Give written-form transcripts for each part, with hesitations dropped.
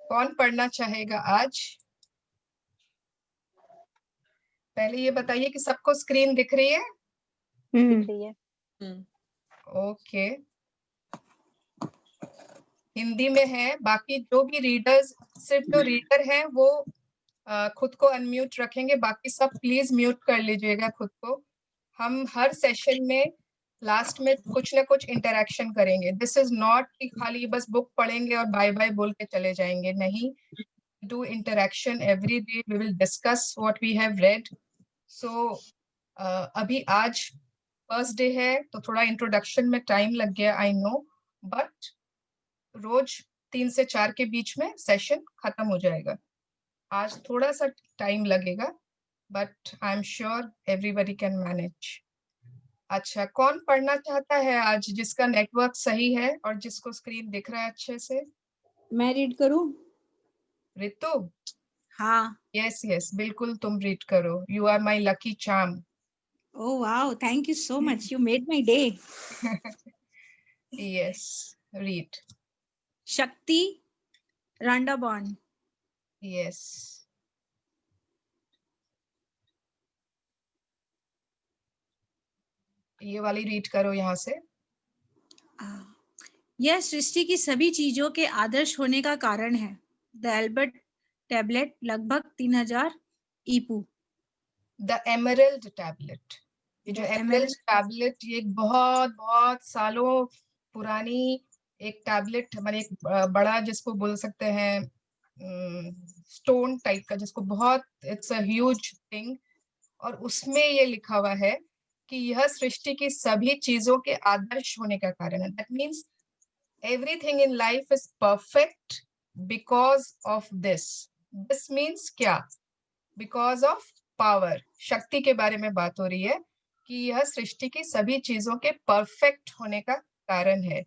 कौन पढ़ना चाहेगा आज? पहले ये बताइए कि सबको स्क्रीन दिख रही है? दिख रही है। ओके। हिंदी में है, बाकी जो भी रीडर्स, सिर्फ जो रीडर है वो खुद को अनम्यूट रखेंगे, बाकी सब प्लीज म्यूट कर लीजिएगा खुद को। हम हर सेशन में लास्ट में कुछ ना कुछ इंटरेक्शन करेंगे। दिस इज नॉट कि खाली बस बुक पढ़ेंगे और बाय बाय बोल के चले जाएंगे, नहीं। Do interaction every day, we will discuss what we have read. सो अभी आज फर्स्ट डे है तो थोड़ा इंट्रोडक्शन में टाइम लग गया, आई नो, बट रोज 3 से 4 के बीच में सेशन खत्म हो जाएगा। आज थोड़ा सा टाइम लगेगा, but I am sure everybody can manage. अच्छा, कौन पढ़ना चाहता है आज, जिसका नेटवर्क सही है और जिसको स्क्रीन दिख रहा है अच्छे से? मैं रीड करूं? रितु? हाँ। यस यस, बिल्कुल तुम रीड करो। You are my lucky charm. Oh wow, thank you so much, you made my day. Yes, read. Shakti रांडाबॉन। यस। ये वाली रीड करो यहाँ से। यह सृष्टि की सभी चीजों के आदर्श होने का कारण है। द एल्बर्ट टैबलेट, लगभग 3000 ईपू। The emerald tablet. ये जो द एमरल्ड एमरल्ड। टैबलेट, ये एक बहुत बहुत सालों पुरानी एक टैबलेट, माने एक बड़ा, जिसको बोल सकते हैं स्टोन टाइप का, जिसको बहुत, इट्स अ ह्यूज थिंग। और उसमें ये लिखा हुआ है कि यह सृष्टि की सभी चीजों के आदर्श होने का कारण है। That means everything in life is perfect because of this. This means क्या? Because of power. शक्ति के बारे में बात हो रही है कि यह सृष्टि की सभी चीजों के परफेक्ट होने का कारण है।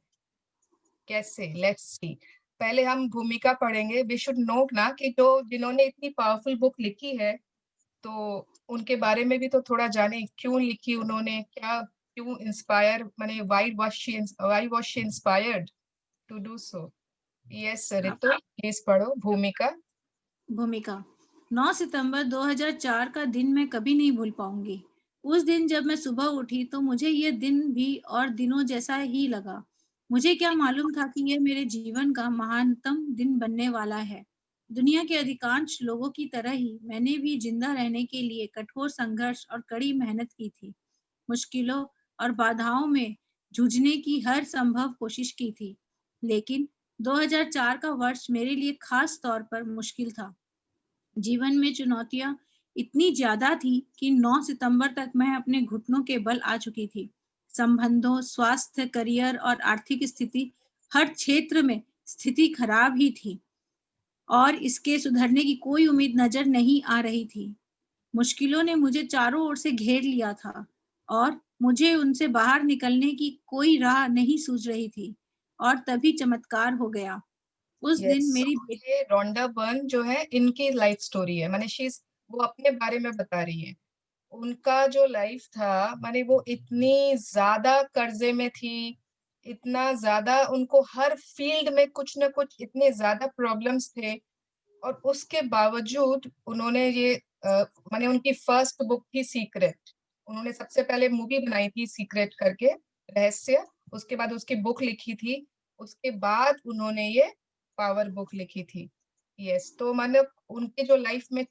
कैसे? Let's see. पहले हम भूमिका पढ़ेंगे। वी शुड नो ना कि जो जिन्होंने इतनी पावरफुल बुक लिखी है, तो उनके बारे में भी तो थोड़ा जाने, क्यों लिखी उन्होंने, क्या, क्यों इंस्पायर, माने why was she inspired to do so? Yes, Ritu please पढ़ो भूमिका। भूमिका। 9 सितंबर 2004 का दिन मैं कभी नहीं भूल पाऊंगी। उस दिन जब मैं सुबह उठी तो मुझे यह दिन भी और दिनों जैसा ही लगा। मुझे क्या मालूम था कि यह मेरे जीवन का महानतम दिन बनने वाला है। दुनिया के अधिकांश लोगों की तरह ही मैंने भी जिंदा रहने के लिए कठोर संघर्ष और कड़ी मेहनत की थी। मुश्किलों और बाधाओं में जूझने की हर संभव कोशिश की थी। लेकिन 2004 का वर्ष मेरे लिए खास तौर पर मुश्किल था। जीवन में चुनौतियां इतनी ज्यादा थी कि 9 सितंबर तक मैं अपने घुटनों के बल आ चुकी थी। संबंधों, स्वास्थ्य, करियर और आर्थिक स्थिति, हर क्षेत्र में स्थिति खराब ही थी और इसके सुधरने की कोई उम्मीद नजर नहीं आ रही थी। मुश्किलों ने मुझे चारों ओर से घेर लिया था और मुझे उनसे बाहर निकलने की कोई राह नहीं सूझ रही थी। और तभी चमत्कार हो गया। उस यस, दिन मेरी ये रोंडा बर्न जो है, इनकी लाइफ स्टोरी है। माने वो अपने बारे में बता रही है। उनका जो लाइफ था, माने वो इतनी ज्यादा कर्जे में थी, इतना ज्यादा उनको हर फील्ड में कुछ ना कुछ, इतने ज्यादा प्रॉब्लम्स थे, और उसके बावजूद उन्होंने ये माने उनकी फर्स्ट बुक थी सीक्रेट। उन्होंने सबसे पहले मूवी बनाई थी सीक्रेट करके, रहस्य। उसके बाद उसकी बुक लिखी थी। उसके बाद उन्होंने ये पावर बुक लिखी थी। यस, तो मतलब उनके जो लाइफ में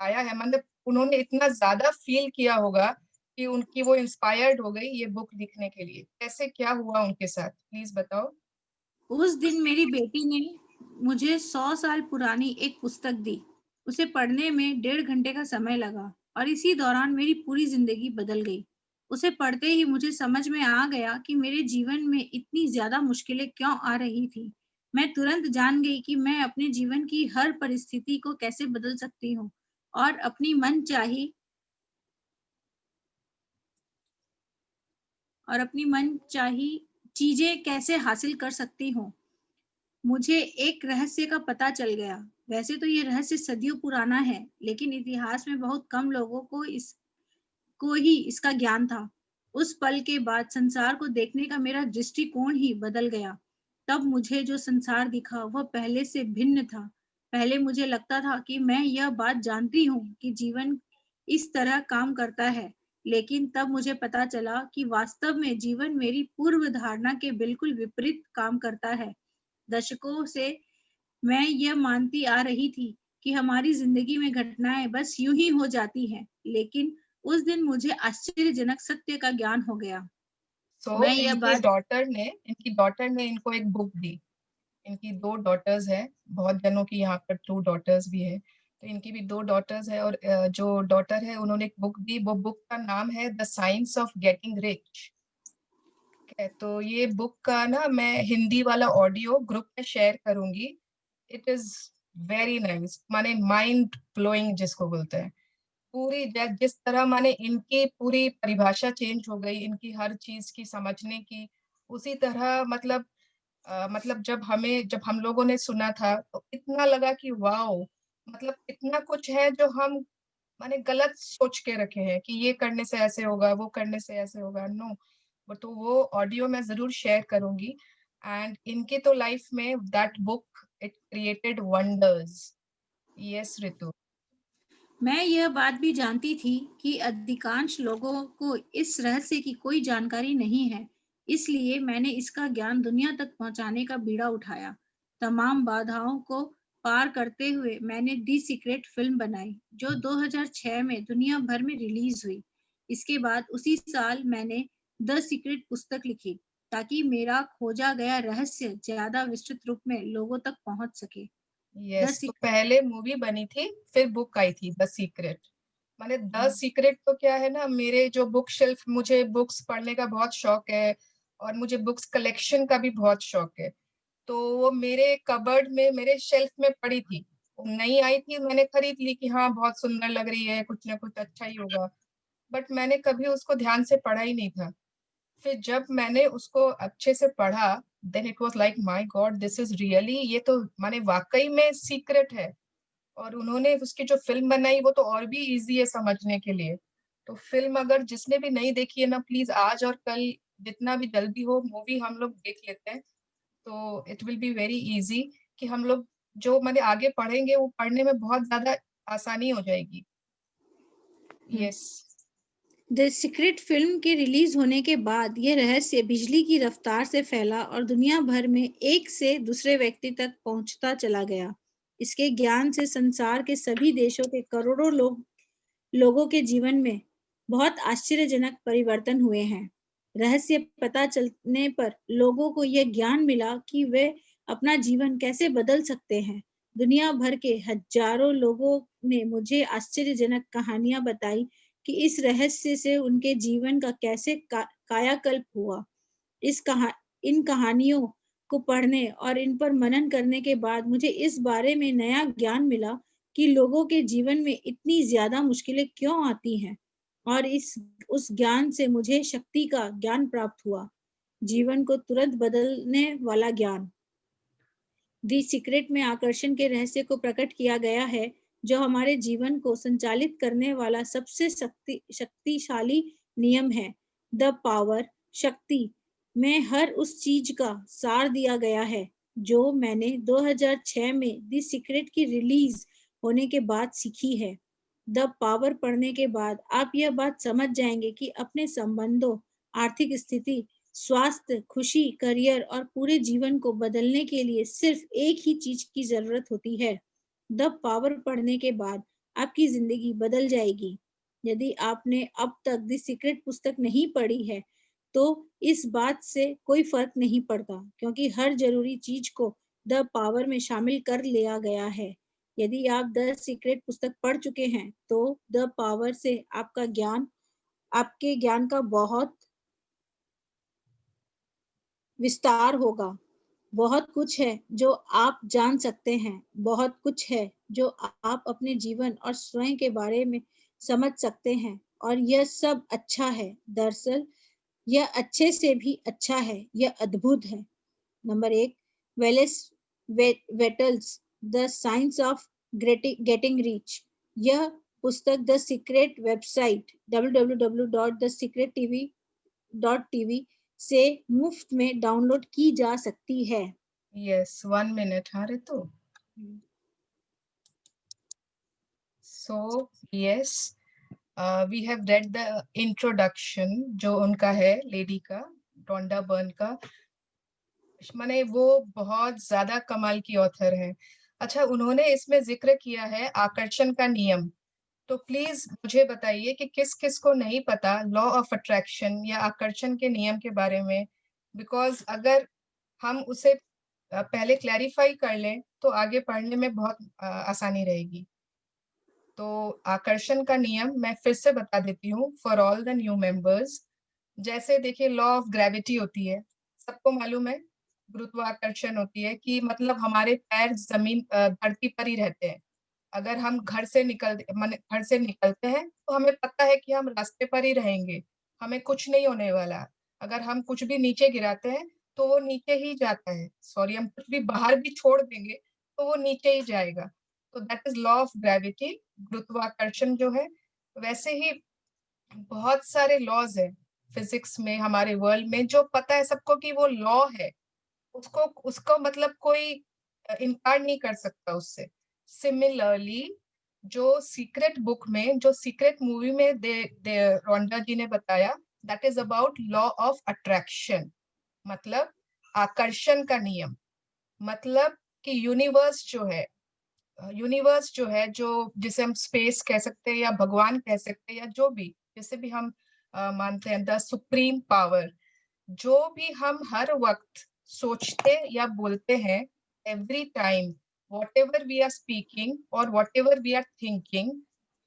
आया है, मतलब उन्होंने इतना ज्यादा फील किया होगा कि उनकी वो इंस्पायर्ड हो गई ये बुक लिखने के लिए। कैसे, क्या हुआ उनके साथ, प्लीज बताओ। उस दिन मेरी बेटी ने मुझे 100 साल पुरानी एक पुस्तक दी। उसे पढ़ने में 1.5 घंटे का समय लगा और इसी दौरान मेरी पूरी जिंदगी बदल गई। उसे पढ़ते ही मुझे समझ में आ गया कि मेरे जीवन में इतनी ज्यादा मुश्किलें क्यों आ रही थी। मैं तुरंत जान गई कि मैं अपने जीवन की हर परिस्थिति को कैसे बदल सकती हूँ और अपनी मनचाही चीजें कैसे हासिल कर सकती हूँ। मुझे एक रहस्य का पता चल गया। वैसे तो ये रहस्य सदियों पुराना है, लेकिन इतिहास में बहुत कम लोगों को ही इसका ज्ञान था। उस पल के बाद संसार को देखने का मेरा दृष्टिकोण ही बदल गया। तब मुझे जो संसार दिखा वह पहले से भिन्न था। पहले मुझे लगता था कि मैं यह बात जानती हूँ कि जीवन इस तरह काम करता है, लेकिन तब मुझे पता चला कि वास्तव में जीवन मेरी पूर्व धारणा के बिल्कुल विपरीत काम करता है। दशकों से मैं यह मानती आ रही थी कि हमारी जिंदगी में घटनाएं बस यूं ही हो जाती हैं, लेकिन उस दिन मुझे आश्चर्यजनक सत्य का ज्ञान हो गया। सो मैं यह बात इनकी डॉटर ने इनको एक बुक दी। इनकी 2 डॉटर्स हैं, बहुत जनों की यहाँ पर 2 डॉटर्स भी हैं। तो इनकी भी 2 डॉटर्स हैं और जो डॉटर है उन्होंने एक बुक दी, वो बुक का नाम है the science of getting rich. ठीक है, तो ये बुक का ना मैं हिंदी वाला ऑडियो ग्रुप में शेयर करूंगी। इट इज वेरी नाइस, माने माइंड ब्लोइंग जिसको बोलते हैं। पूरी जिस तरह माने इनकी पूरी परिभाषा चेंज हो गई, इनकी हर चीज की समझने की। उसी तरह मतलब मतलब जब हम लोगों ने सुना था तो इतना लगा कि वाओ, मतलब इतना कुछ है जो हम माने गलत सोच के रखे हैं कि ये करने से ऐसे होगा, वो करने से ऐसे होगा। नो, वो तो वो ऑडियो मैं जरूर शेयर करूंगी। एंड इनके तो लाइफ में that book it created wonders. Yes Ritu. मैं यह बात भी जानती थी कि अधिकांश लोगों को इस रहस्य की कोई जानकारी नहीं है, इसलिए मैंने इसका ज्ञान दुनिया तक पहुंचाने का बीड़ा उठाया। तमाम बाधाओं को पार करते हुए मैंने दी सीक्रेट फिल्म बनाई, जो 2006 में दुनिया भर में रिलीज हुई। इसके बाद उसी साल मैंने द सीक्रेट पुस्तक लिखी, ताकि मेरा खोजा गया रहस्य ज्यादा विस्तृत रूप में लोगों तक पहुंच सके। द यस, तो पहले मूवी बनी थी, फिर बुक आई थी द सीक्रेट। माने द सीक्रेट सीक्रेट तो क्या है ना, मेरे जो बुक शेल्फ, मुझे बुक्स पढ़ने का बहुत शौक है और मुझे बुक्स कलेक्शन का भी बहुत शौक है। तो वो मेरे कबर्ड में, मेरे शेल्फ में पड़ी थी। वो नई आई थी, मैंने खरीद ली कि हाँ बहुत सुंदर लग रही है, कुछ ना कुछ अच्छा ही होगा। बट मैंने कभी उसको ध्यान से पढ़ा ही नहीं था। फिर जब मैंने उसको अच्छे से पढ़ा, then it was like my God, this is really, ये तो माने वाकई में सीक्रेट है। और उन्होंने उसकी जो फिल्म बनाई वो तो और भी इजी है समझने के लिए। तो फिल्म अगर जिसने भी नहीं देखी है ना, प्लीज आज और कल जितना भी जल्दी हो मूवी हम लोग देख लेते हैं। तो it will be very easy कि हम लोग जो मैंने आगे पढ़ेंगे वो पढ़ने में बहुत ज्यादा आसानी हो जाएगी। यस। द सीक्रेट फिल्म के रिलीज होने के बाद यह रहस्य बिजली की रफ्तार से फैला और दुनिया भर में एक से दूसरे व्यक्ति तक पहुंचता चला गया। इसके ज्ञान से संसार के सभी देशों के करोड़ों लोगों के जीवन में बहुत आश्चर्यजनक परिवर्तन हुए हैं। रहस्य पता चलने पर लोगों को यह ज्ञान मिला कि वे अपना जीवन कैसे बदल सकते हैं। दुनिया भर के हजारों लोगों ने मुझे आश्चर्यजनक कहानियां बताई कि इस रहस्य से उनके जीवन का कैसे कायाकल्प हुआ। इस कहा इन कहानियों को पढ़ने और इन पर मनन करने के बाद मुझे इस बारे में नया ज्ञान मिला कि लोगों के जीवन में इतनी ज्यादा मुश्किलें क्यों आती हैं, और इस उस ज्ञान से मुझे शक्ति का ज्ञान प्राप्त हुआ, जीवन को तुरंत बदलने वाला ज्ञान। दी सीक्रेट में आकर्षण के रहस्य को प्रकट किया गया है, जो हमारे जीवन को संचालित करने वाला सबसे शक्तिशाली नियम है। द पावर, शक्ति में हर उस चीज का सार दिया गया है जो मैंने 2006 में दी सीक्रेट की रिलीज होने के बाद सीखी है। द पावर पढ़ने के बाद आप यह बात समझ जाएंगे कि अपने संबंधों, आर्थिक स्थिति, स्वास्थ्य, खुशी, करियर और पूरे जीवन को बदलने के लिए सिर्फ एक ही चीज की जरूरत होती है। द पावर पढ़ने के बाद आपकी जिंदगी बदल जाएगी। यदि आपने अब तक द सीक्रेट पुस्तक नहीं पढ़ी है, तो इस बात से कोई फर्क नहीं पड़ता, क्योंकि हर जरूरी चीज को द पावर में शामिल कर लिया गया है। यदि आप द सीक्रेट पुस्तक पढ़ चुके हैं, तो द पावर से आपके ज्ञान का बहुत विस्तार होगा। बहुत कुछ है जो आप जान सकते हैं, बहुत कुछ है जो आप अपने जीवन और स्वयं के बारे में समझ सकते हैं, और यह सब अच्छा है। दरअसल यह अच्छे से भी अच्छा है, यह अद्भुत है। Number 1, Wallace Wattles the science of getting rich. यह पुस्तक the secret website www.thesecrettv TV से मुफ्त में डाउनलोड की जा सकती है। Yes, 1 minute. हाँ Ritu. So yes, we have read the introduction जो उनका है लेडी का, रोंडा बर्न का. माने वो बहुत ज्यादा कमाल की ऑथर है. अच्छा, उन्होंने इसमें जिक्र किया है आकर्षण का नियम. तो प्लीज मुझे बताइए कि किस किस को नहीं पता लॉ ऑफ अट्रैक्शन या आकर्षण के नियम के बारे में. बिकॉज अगर हम उसे पहले क्लैरिफाई कर लें तो आगे पढ़ने में बहुत आसानी रहेगी. तो आकर्षण का नियम मैं फिर से बता देती हूँ for all the new members. जैसे देखिए, लॉ ऑफ ग्रेविटी होती है, सबको मालूम है. गुरुत्वाकर्षण होती है कि मतलब हमारे पैर जमीन धरती पर ही रहते हैं. अगर हम घर से निकलते हैं तो हमें पता है कि हम रास्ते पर ही रहेंगे, हमें कुछ नहीं होने वाला. अगर हम कुछ भी नीचे गिराते हैं तो वो नीचे ही जाता है. सॉरी, हम कुछ भी बाहर भी छोड़ देंगे तो वो नीचे ही जाएगा. तो that is law of gravity, गुरुत्वाकर्षण जो है. वैसे ही बहुत सारे लॉज है फिजिक्स में, हमारे वर्ल्ड में, जो पता है सबको कि वो लॉ है. उसको उसको मतलब कोई इनकार नहीं कर सकता उससे. सिमिलरली जो सीक्रेट बुक में, जो सीक्रेट मूवी में दे रोंडा जी ने बताया, that is about law of attraction. मतलब आकर्षण का नियम. मतलब कि यूनिवर्स जो है, जो जिसे हम स्पेस कह सकते हैं या भगवान कह सकते हैं या जो भी, जिसे भी हम मानते हैं, द सुप्रीम पावर, जो भी हम हर वक्त सोचते या बोलते हैं, every time whatever we are speaking और whatever we are thinking,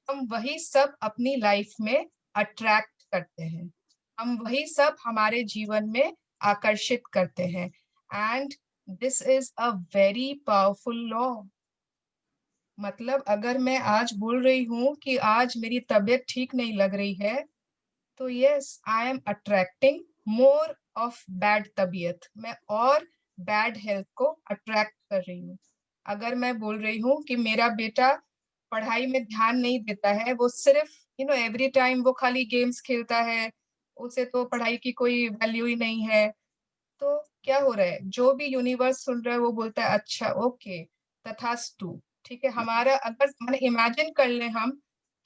हम वही सब अपनी लाइफ में अट्रैक्ट करते हैं. हम वही सब हमारे जीवन में आकर्षित करते हैं. And this is a very powerful law. मतलब अगर मैं आज बोल रही हूँ कि आज मेरी तबीयत ठीक नहीं लग रही है, तो yes, I am attracting more of bad तबीयत. मैं और बैड हेल्थ को अट्रैक्ट कर रही हूँ. अगर मैं बोल रही हूँ कि मेरा बेटा पढ़ाई में ध्यान नहीं देता है, वो सिर्फ एवरी टाइम वो खाली गेम्स खेलता है, उसे तो पढ़ाई की कोई वैल्यू ही नहीं है, तो क्या हो रहा है, जो भी यूनिवर्स सुन रहा है वो बोलता है अच्छा ओके, तथास्तु. ठीक है. हमारा अगर मैंने इमेजिन कर ले हम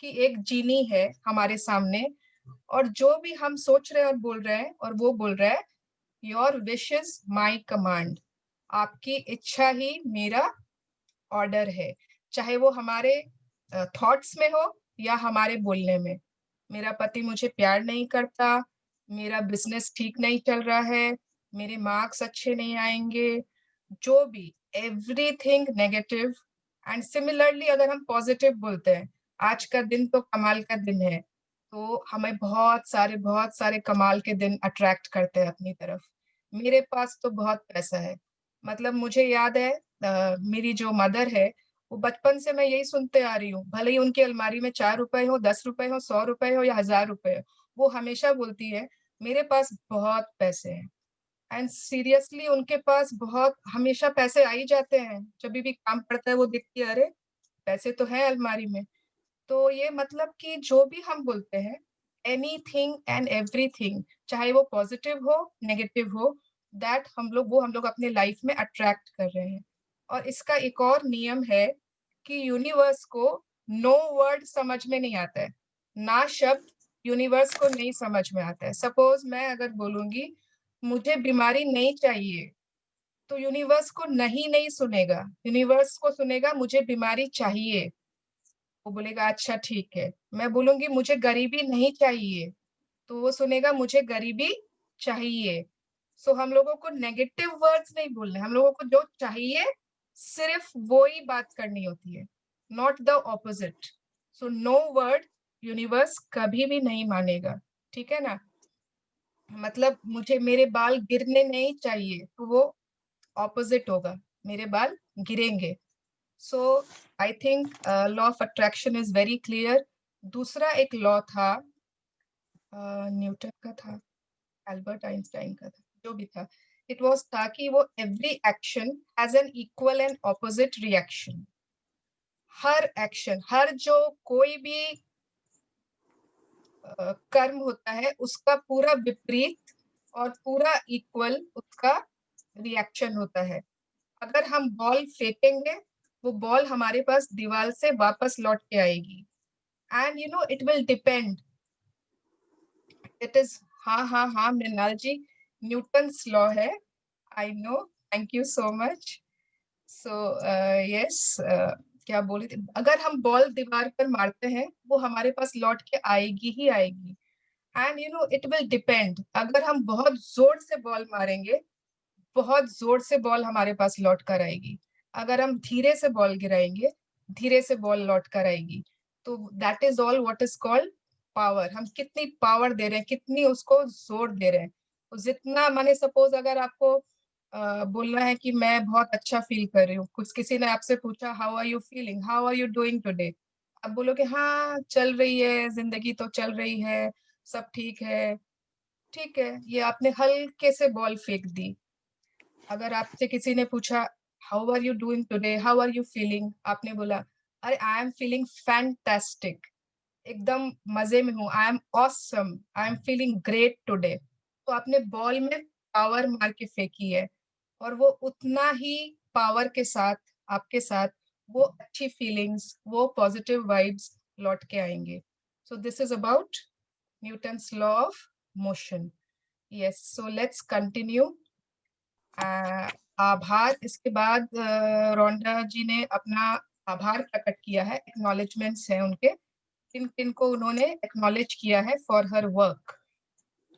कि एक जीनी है हमारे सामने, और जो भी हम सोच रहे हैं और बोल रहे हैं, और वो बोल रहा है your wish is my command. आपकी इच्छा ही मेरा ऑर्डर है. चाहे वो हमारे थॉट्स में हो या हमारे बोलने में. मेरा पति मुझे प्यार नहीं करता, मेरा बिजनेस ठीक नहीं चल रहा है, मेरे मार्क्स अच्छे नहीं आएंगे, जो भी, एवरीथिंग नेगेटिव. एंड सिमिलरली अगर हम पॉजिटिव बोलते हैं, आज का दिन तो कमाल का दिन है, तो हमें बहुत सारे कमाल के दिन अट्रैक्ट करते हैं अपनी तरफ. मेरे पास तो बहुत पैसा है. मतलब मुझे याद है, मेरी जो मदर है, वो बचपन से मैं यही सुनते आ रही हूँ, भले ही उनकी अलमारी में 4 रुपए हो, 10 रुपए हो, 100 रुपए हो या 1000 रुपए हो, वो हमेशा बोलती है मेरे पास बहुत पैसे हैं. एंड सीरियसली उनके पास बहुत हमेशा पैसे आ ही जाते हैं. जब भी काम पड़ता है वो देखती है, अरे पैसे तो है अलमारी में. तो ये मतलब कि जो भी हम बोलते हैं, एनीथिंग एंड एवरीथिंग, चाहे वो पॉजिटिव हो नेगेटिव हो, दैट हम लोग अपने लाइफ में अट्रैक्ट कर रहे हैं. और इसका एक और नियम है कि यूनिवर्स को नो वर्ड समझ में नहीं आता है, ना शब्द यूनिवर्स को नहीं समझ में आता है. सपोज मैं अगर बोलूंगी मुझे बीमारी नहीं चाहिए, तो यूनिवर्स को नहीं नहीं सुनेगा, यूनिवर्स को सुनेगा मुझे बीमारी चाहिए. वो बोलेगा अच्छा ठीक है. मैं बोलूंगी मुझे गरीबी नहीं चाहिए, तो वो सुनेगा मुझे गरीबी चाहिए. सो हम लोगों को नेगेटिव वर्ड्स नहीं बोलने, हम लोगों को जो चाहिए सिर्फ वो ही बात करनी होती है, not the opposite. So no word universe कभी भी नहीं मानेगा. ठीक है ना. मतलब मुझे मेरे बाल गिरने नहीं चाहिए, तो वो ऑपोजिट होगा, मेरे बाल गिरेंगे. So I think law of attraction is very clear. दूसरा एक लॉ था, न्यूटन का था, एल्बर्ट आइंस्टाइन का था, जो भी था, इट वाज था कि वो every action has an equal and opposite reaction. हर एक्शन, हर जो कोई भी कर्म होता है उसका पूरा विपरीत और पूरा इक्वल उसका रिएक्शन होता है। अगर हम बॉल फेंकेंगे, वो बॉल हमारे पास दीवार से वापस लौट के आएगी। And you know it will depend, it is, हाँ हाँ हाँ मृणाल जी, न्यूटन्स लॉ है। I know, thank you so much. So yes, क्या बोले थे, अगर हम बॉल दीवार पर मारते हैं वो हमारे पास लौट के आएगी ही आएगी। And you know it will depend, अगर हम बहुत जोर से बॉल मारेंगे, बहुत जोर से बॉल हमारे पास लौट कर आएगी। अगर हम धीरे से बॉल गिराएंगे, धीरे से बॉल लौट कर आएगी। तो that is all what is called power. हम कितनी पावर दे रहे हैं, कितनी उसको जोर दे रहे हैं। तो जितना, माने सपोज अगर आपको बोलना है कि मैं बहुत अच्छा फील कर रही हूँ, कुछ किसी ने आपसे पूछा how are you feeling, how are you doing today, आप बोलोगे हाँ चल रही है, जिंदगी तो चल रही है, सब ठीक है। ठीक है, ये आपने हल्के से बॉल फेंक दी। अगर आपसे किसी ने पूछा how are you doing today, how are you feeling, आपने बोला अरे आई एम फीलिंग फैंटास्टिक, एकदम मजे में हूँ, I am awesome, I am feeling great today. तो आपने बॉल में पावर मार के फेंकी है, और वो उतना ही पावर के साथ आपके साथ वो अच्छी फीलिंग्स, वो पॉजिटिव वाइब्स लौट के आएंगे। So this is about Newton's law of motion. Yes, so let's continue. आभार, इसके बाद रोंडा जी ने अपना आभार प्रकट किया है, एक्नॉलेजमेंट्स हैं उनके, किन किन को उन्होंने एक्नॉलेज किया है फॉर हर वर्क।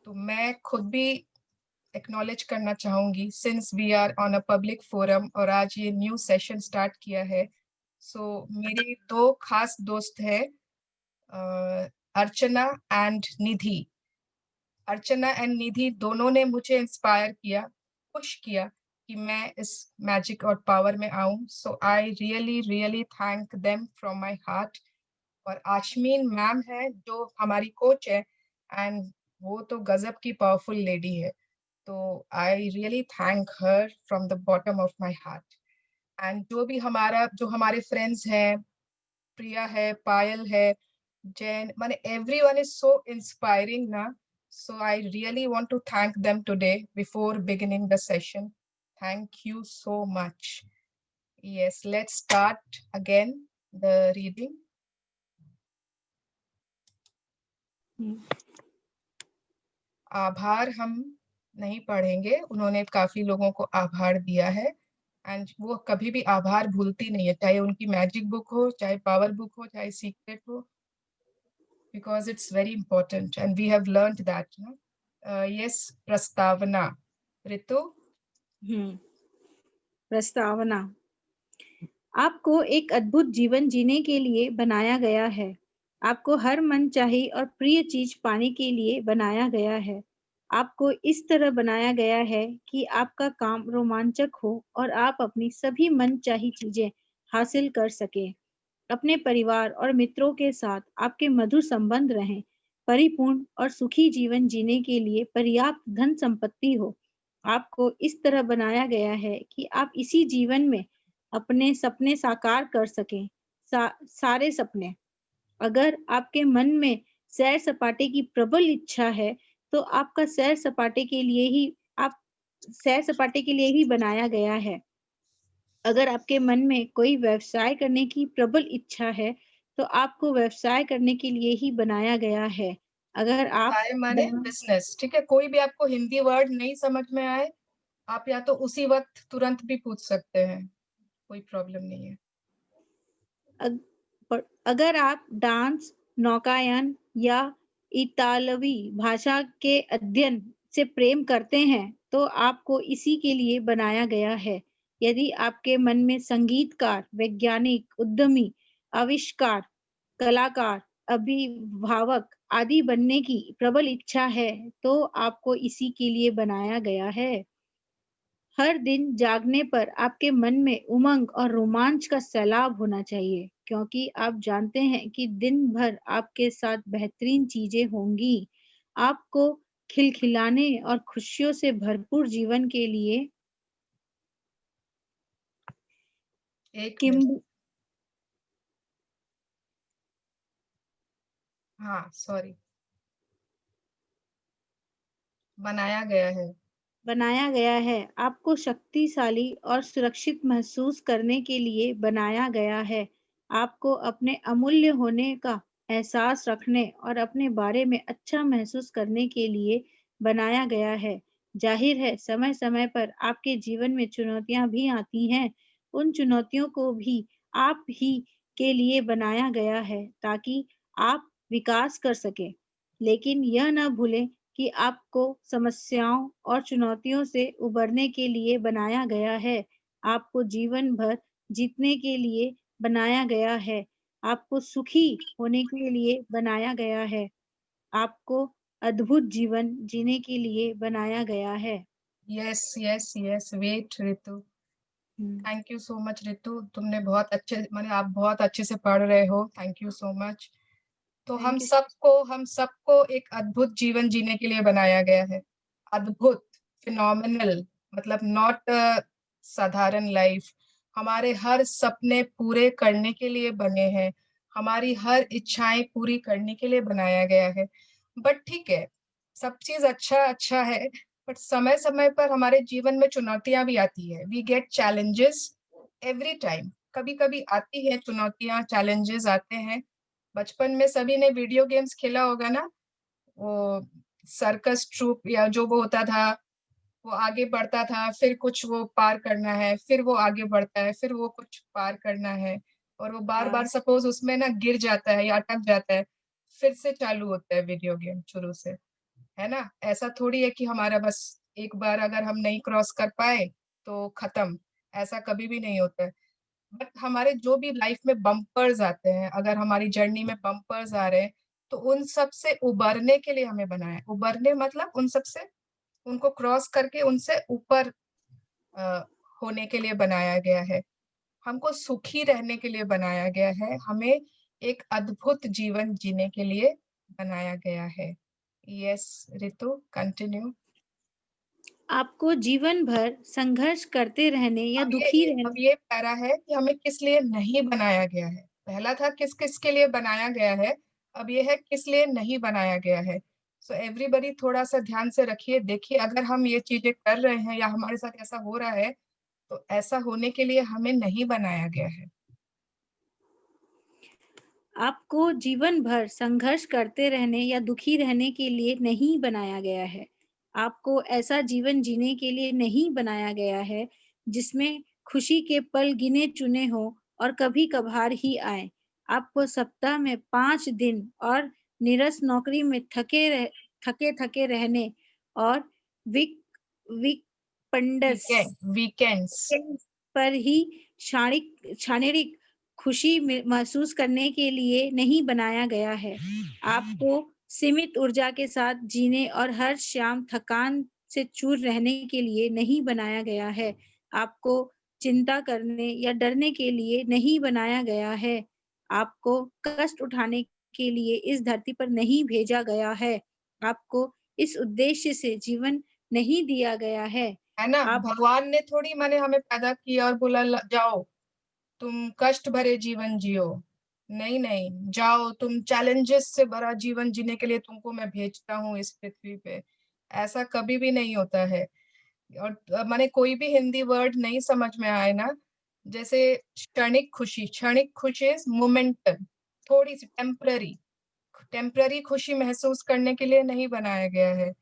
तो मैं खुद भी एक्नॉलेज करना चाहूंगी, since we are on a public forum और आज ये न्यू सेशन स्टार्ट किया है। सो मेरी दो खास दोस्त है, अर्चना एंड निधि। अर्चना एंड निधि दोनों ने मुझे इंस्पायर किया, पुश किया कि मैं इस मैजिक और पावर में आऊं। So I really really thank them from my heart. और आशमीन मैम है जो हमारी कोच है, एंड वो तो गजब की पावरफुल लेडी है। तो I really thank her from the bottom of my heart. And जो हमारे फ्रेंड्स हैं, प्रिया है, पायल है, जैन, माने everyone is so inspiring ना। So I really want to thank them today before beginning the session. Thank you so much. Yes, let's start again the reading. आभार हम नहीं पढ़ेंगे, उन्होंने काफी लोगों को आभार दिया है, एंड वो कभी भी आभार भूलती नहीं है, चाहे उनकी मैजिक बुक हो, चाहे पावर बुक हो, चाहे सीक्रेट हो, because it's very important and we have learned that, no? Yes, प्रस्तावना, ऋतु। प्रस्तावना। आपको एक अद्भुत जीवन जीने के लिए बनाया गया है। आपको हर मनचाही और प्रिय चीज पाने के लिए बनाया गया है। आपको इस तरह बनाया गया है कि आपका काम रोमांचक हो और आप अपनी सभी मनचाही चीजें हासिल कर सकें। अपने परिवार और मित्रों के साथ आपके मधुर संबंध रहें। परिपूर्ण और सुखी जीवन जीने के लिए पर्याप्त धन संपत्ति हो। आपको इस तरह बनाया गया है कि आप इसी जीवन में अपने सपने साकार कर सकें। सारे सपने। अगर आपके मन में सैर सपाटे की प्रबल इच्छा है, तो आपका सैर सपाटे के लिए ही बनाया गया है। अगर आपके मन में कोई व्यवसाय करने की प्रबल इच्छा है, तो आपको व्यवसाय करने के लिए ही बनाया गया है। अगर आप व्यवसाय माने बिजनेस, ठीक है, कोई भी आपको हिंदी वर्ड नहीं समझ में आए, आप या तो उसी वक्त तुरंत भी पूछ सकते हैं, कोई प्रॉब्लम नहीं है। अगर आप डांस, नौकायन या इतालवी भाषा के अध्ययन से प्रेम करते हैं, तो आपको इसी के लिए बनाया गया है। यदि आपके मन में संगीतकार, वैज्ञानिक, उद्यमी, आविष्कार, कलाकार, अभिभावक आदि बनने की प्रबल इच्छा है, तो आपको इसी के लिए बनाया गया है। हर दिन जागने पर आपके मन में उमंग और रोमांच का सैलाब होना चाहिए, क्योंकि आप जानते हैं कि दिन भर आपके साथ बेहतरीन चीजें होंगी। आपको खिलखिलाने और खुशियों से भरपूर जीवन के लिए एक मिनट, किम हाँ सॉरी। बनाया गया है। बनाया गया है। आपको शक्तिशाली और सुरक्षित महसूस करने के लिए बनाया गया है। आपको अपने अमूल्य होने का एहसास रखने और अपने बारे में अच्छा महसूस करने के लिए बनाया गया है। ज़ाहिर है, समय-समय पर आपके जीवन में चुनौतियाँ भी आती हैं। उन चुनौतियों को भी आप ही के लिए बनाया गया है ताकि आप विकास कर सकें। लेकिन यह ना भूलें कि आपको समस्याओं और चुनौतियों से उबरने के लिए बनाया गया है। आपको जीवन भर जीतने के लिए बनाया गया है। आपको सुखी होने के लिए बनाया गया है। आपको अद्भुत जीवन जीने के लिए बनाया गया है। Yes, yes, yes, wait Ritu. हुँ, thank you so much Ritu, तुमने बहुत अच्छे माने आप बहुत अच्छे से पढ़ रहे हो। Thank you so much. तो हम थैंक यू। सबको एक अद्भुत जीवन जीने के लिए बनाया गया है। अद्भुत, फिनोमिनल, मतलब नॉट साधारण लाइफ। हमारे हर सपने पूरे करने के लिए बने हैं। हमारी हर इच्छाएँ पूरी करने के लिए बनाया गया है। बट ठीक है, सब चीज़ अच्छा-अच्छा है, बट समय-समय पर हमारे जीवन में चुनौतियाँ भी आती है। We get challenges every time. कभी-कभी आती है चुनौतियाँ, चैलेंजेस आते हैं। बचपन में सभी ने वीडियो गेम्स खेला होगा ना? वो सर्कस ट्रूप या जो वो होता था, वो आगे बढ़ता था, फिर कुछ वो पार करना है, फिर वो आगे बढ़ता है, फिर वो कुछ पार करना है और वो बार-बार हाँ, सपोज़ उसमें ना गिर जाता है या अटक जाता है, फिर से चालू होता है वीडियो गेम शुरू से, है ना? ऐसा थोड़ी है कि हमारा बस एक बार अगर हम नहीं क्रॉस कर पाए, तो खत्म, ऐसा कभी भी नहीं होता है। बट हमारे जो भी लाइफ में बम्पर्स आते हैं, अगर हमारी जर्नी में बम्पर्स आ रहे हैं, तो उन सब से उबरने के लिए हमें बनाया है। उबरने मतलब उन सब से उनको क्रॉस करके उनसे ऊपर अ, होने के लिए बनाया गया है। हमको सुखी रहने के लिए बनाया गया है, हमें एक अद्भुत जीवन जीने के लिए बनाया गया है। यस, ऋतु कंटिन्यू। आपको जीवन भर संघर्ष करते रहने या दुखी अब रहने ये पैरा है कि हमें किस लिए नहीं बनाया गया है। पहला था किस-किस के लिए बनाया गया है, अब ये है किस लिए नहीं बनाया गया है। सो एवरीबॉडी थोड़ा-सा ध्यान से रखिए, देखिए अगर हम ये चीज़ें कर रहे हैं या हमारे साथ ऐसा हो रहा है, तो ऐसा होने के लिए हमें नहीं बनाया गया है। आपको जीवन भर संघर्ष करते रहने या दुखी रहने के लिए नहीं बनाया गया है। आपको ऐसा जीवन जीने के लिए नहीं बनाया गया है, जिसमें खुशी के पल गिने-चुने हों और कभी-कभार ही आएँ। आपको सप्ताह में 5 दिन और नीरस नौकरी में थके-थके रहने और वीक वीकडनेस वीकेंड्स। पर ही शारीरिक खुशी महसूस करने के लिए नहीं बनाया गया है। आपको सीमित ऊर्जा के साथ जीने और हर शाम थकान से चूर रहने के लिए नहीं बनाया गया है। आपको चिंता करने या डरने के लिए नहीं बनाया गया है। आपको कष्ट उठाने के लिए इस धरती पर नहीं भेजा गया है। आपको इस उद्देश्य से जीवन नहीं दिया गया है। है ना? आप भगवान ने थोड़ी माने हमें पैदा किया और बोला ल जाओ, तुम कष्ट भरे जीवन जियो। नहीं, नहीं, जाओ तुम चैलेंजेस से भरा जीवन जीने के लिए तुमको मैं भेजता हूँ इस पृथ्वी पे। ऐसा कभी भी नहीं होता है। और माने कोई भी हिंदी वर्ड नहीं समझ में आए ना, जैसे क्षणिक खुशी इज़ मोमेंटम, थोड़ी-सी टेम्परेरी। टेम्पररी खुशी महसूस करने के लिए नहीं बनाया गया है।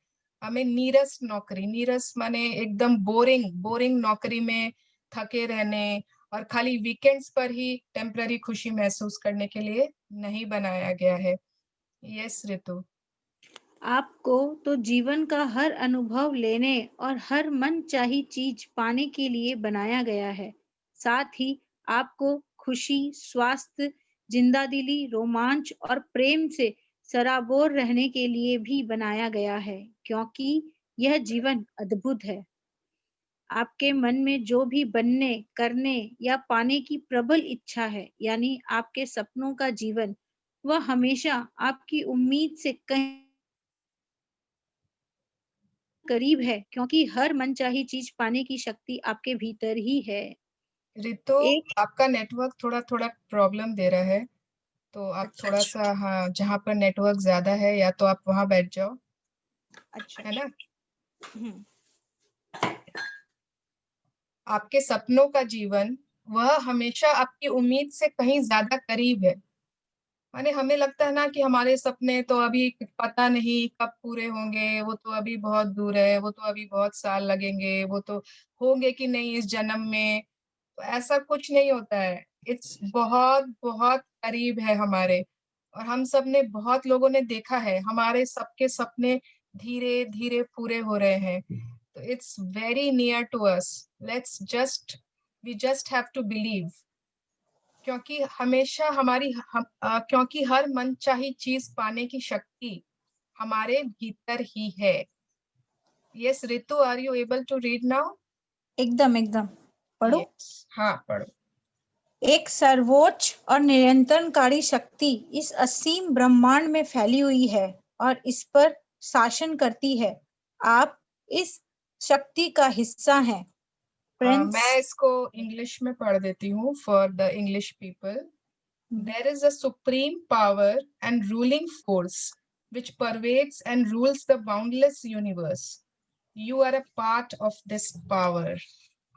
हमें नीरस माने एकदम बोरिंग नौकरी में थके रहने और खाली वीकेंड्स पर ही टेम्पररी खुशी महसूस करने के लिए नहीं बनाया गया है। यस ऋतु। आपको तो जीवन का हर अनुभव लेने और हर मनचाही चीज पाने के लिए बनाया गया है। साथ ही आपको खुशी, स्वास्थ्य, जिंदादिली, रोमांच और प्रेम से सराबोर रहने के लिए भी बनाया गया है, क्योंकि यह जीवन अद्भुत है। आपके मन में जो भी बनने, करने या पाने की प्रबल इच्छा है, यानी आपके सपनों का जीवन, वह हमेशा आपकी उम्मीद से कहीं करीब है, क्योंकि हर मनचाही चीज़ पाने की शक्ति आपके भीतर ही है। ऋतु, एक आपका नेटवर्क थोड़ा-थोड़ा प्रॉब्लम दे रहा है, तो आप अच्छा, थोड़ा-सा हाँ, जहाँ पर नेटवर्क ज़्यादा है या तो आप वहाँ बैठ जाओ, अच्छा, है ना? आपके सपनों का जीवन वह हमेशा आपकी उम्मीद से कहीं ज्यादा करीब है। माने हमें लगता है ना कि हमारे सपने तो अभी पता नहीं कब पूरे होंगे, वो तो अभी बहुत दूर है, वो तो अभी बहुत साल लगेंगे, वो तो होंगे कि नहीं इस जन्म में। तो ऐसा कुछ नहीं होता है। इट्स बहुत बहुत करीब है हमारे। और हम सब ने बहुत लोगों ने देखा है हमारे सबके सपने धीरे धीरे पूरे हो रहे हैं। तो it's very near to us. Let's just we just have to believe. क्योंकि हमेशा क्योंकि हर मनचाही चीज पाने की शक्ति हमारे भीतर ही है। Yes Ritu, are you able to read now? एकदम एकदम। पढ़ो। यस, हाँ पढ़ो। एक सर्वोच्च और नियंत्रणकारी शक्ति इस असीम ब्रह्मांड में फैली हुई है और इस पर शासन करती है। आप इस शक्ति का हिस्सा हैं। प्रिंस। मैं इसको इंग्लिश में पढ़ देती हूँ for the English people. There is a supreme power and ruling force which pervades and rules the boundless universe. You are a part of this power.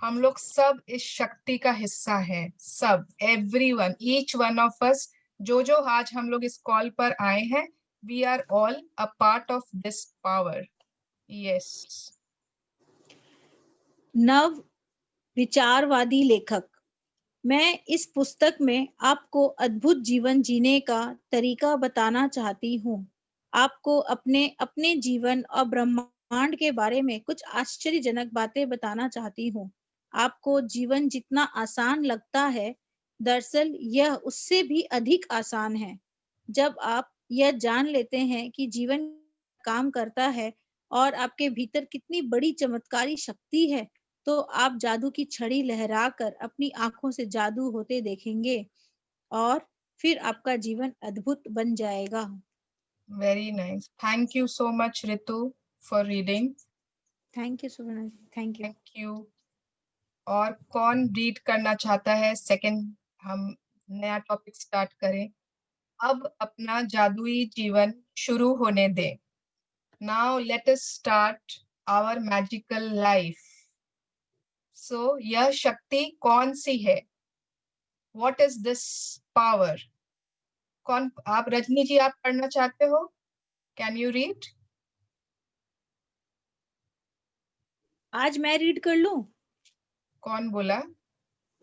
हम लोग सब इस शक्ति का हिस्सा हैं, सब, everyone, each one of us, जो जो आज हम लोग इस कॉल पर आए हैं, we are all a part of this power. Yes. नव विचारवादी लेखक। मैं इस पुस्तक में आपको अद्भुत जीवन जीने का तरीका बताना चाहती हूँ। आपको अपने अपने जीवन और ब्रह्मांड के बारे में कुछ आश्चर्यजनक बातें बताना चाहती हूँ। आपको जीवन जितना आसान लगता है, दरअसल यह उससे भी अधिक आसान है। जब आप यह जान लेते हैं कि जीवन काम करता है और आपके भीतर कितनी बड़ी चमत्कारी शक्ति है, तो आप जादू की छड़ी लहराकर अपनी आंखों से जादू होते देखेंगे और फिर आपका जीवन अद्भुत बन जाएगा। Very nice. Thank you so much, Ritu, for reading. Thank you Suvarna ji, thank you. Thank you. और कौन रीड करना चाहता है? सेकंड हम नया टॉपिक स्टार्ट करें। अब अपना जादुई जीवन शुरू होने दें। Now let us start our magical life. So यह शक्ति कौन सी है? What is this power? कौन? आप रजनी जी, आप पढ़ना चाहते हो? Can you read? आज मैं रीड कर लूं? कौन बोला?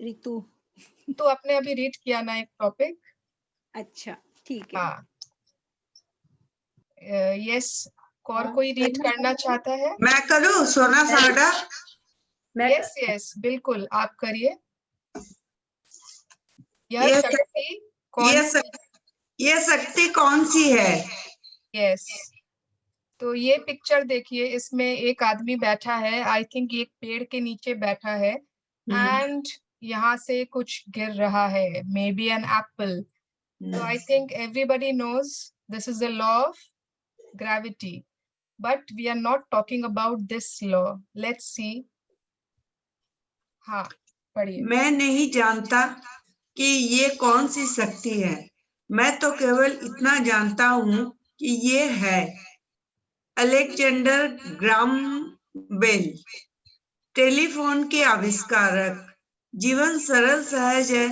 रितु। तो आपने अभी रीड किया ना एक टॉपिक। अच्छा ठीक है। हाँ। यस। और हाँ, कोई रीड करना करना चाहता है? मैं करूं सोना सागा? मैं यस यस, बिल्कुल आप करिए। यह ये शक्ति कौन ये सी? ये शक्ति कौन सी है? यस। तो ये पिक्चर देखिए, इसमें एक आदमी बैठा है। आई थिंक एक पेड़ के नीचे बैठा है एंड यहाँ से कुछ गिर रहा है, मे बी एन एप्पल। तो I think everybody knows this is the law of gravity, but we are not talking about this law. Let's see. हाँ, पढ़िए। मैं नहीं जानता कि ये कौन सी शक्ति है। मैं तो केवल इतना जानता हूँ कि ये है अलेक्जेंडर ग्राम बेल, टेलीफोन के आविष्कारक। जीवन सरल सहज है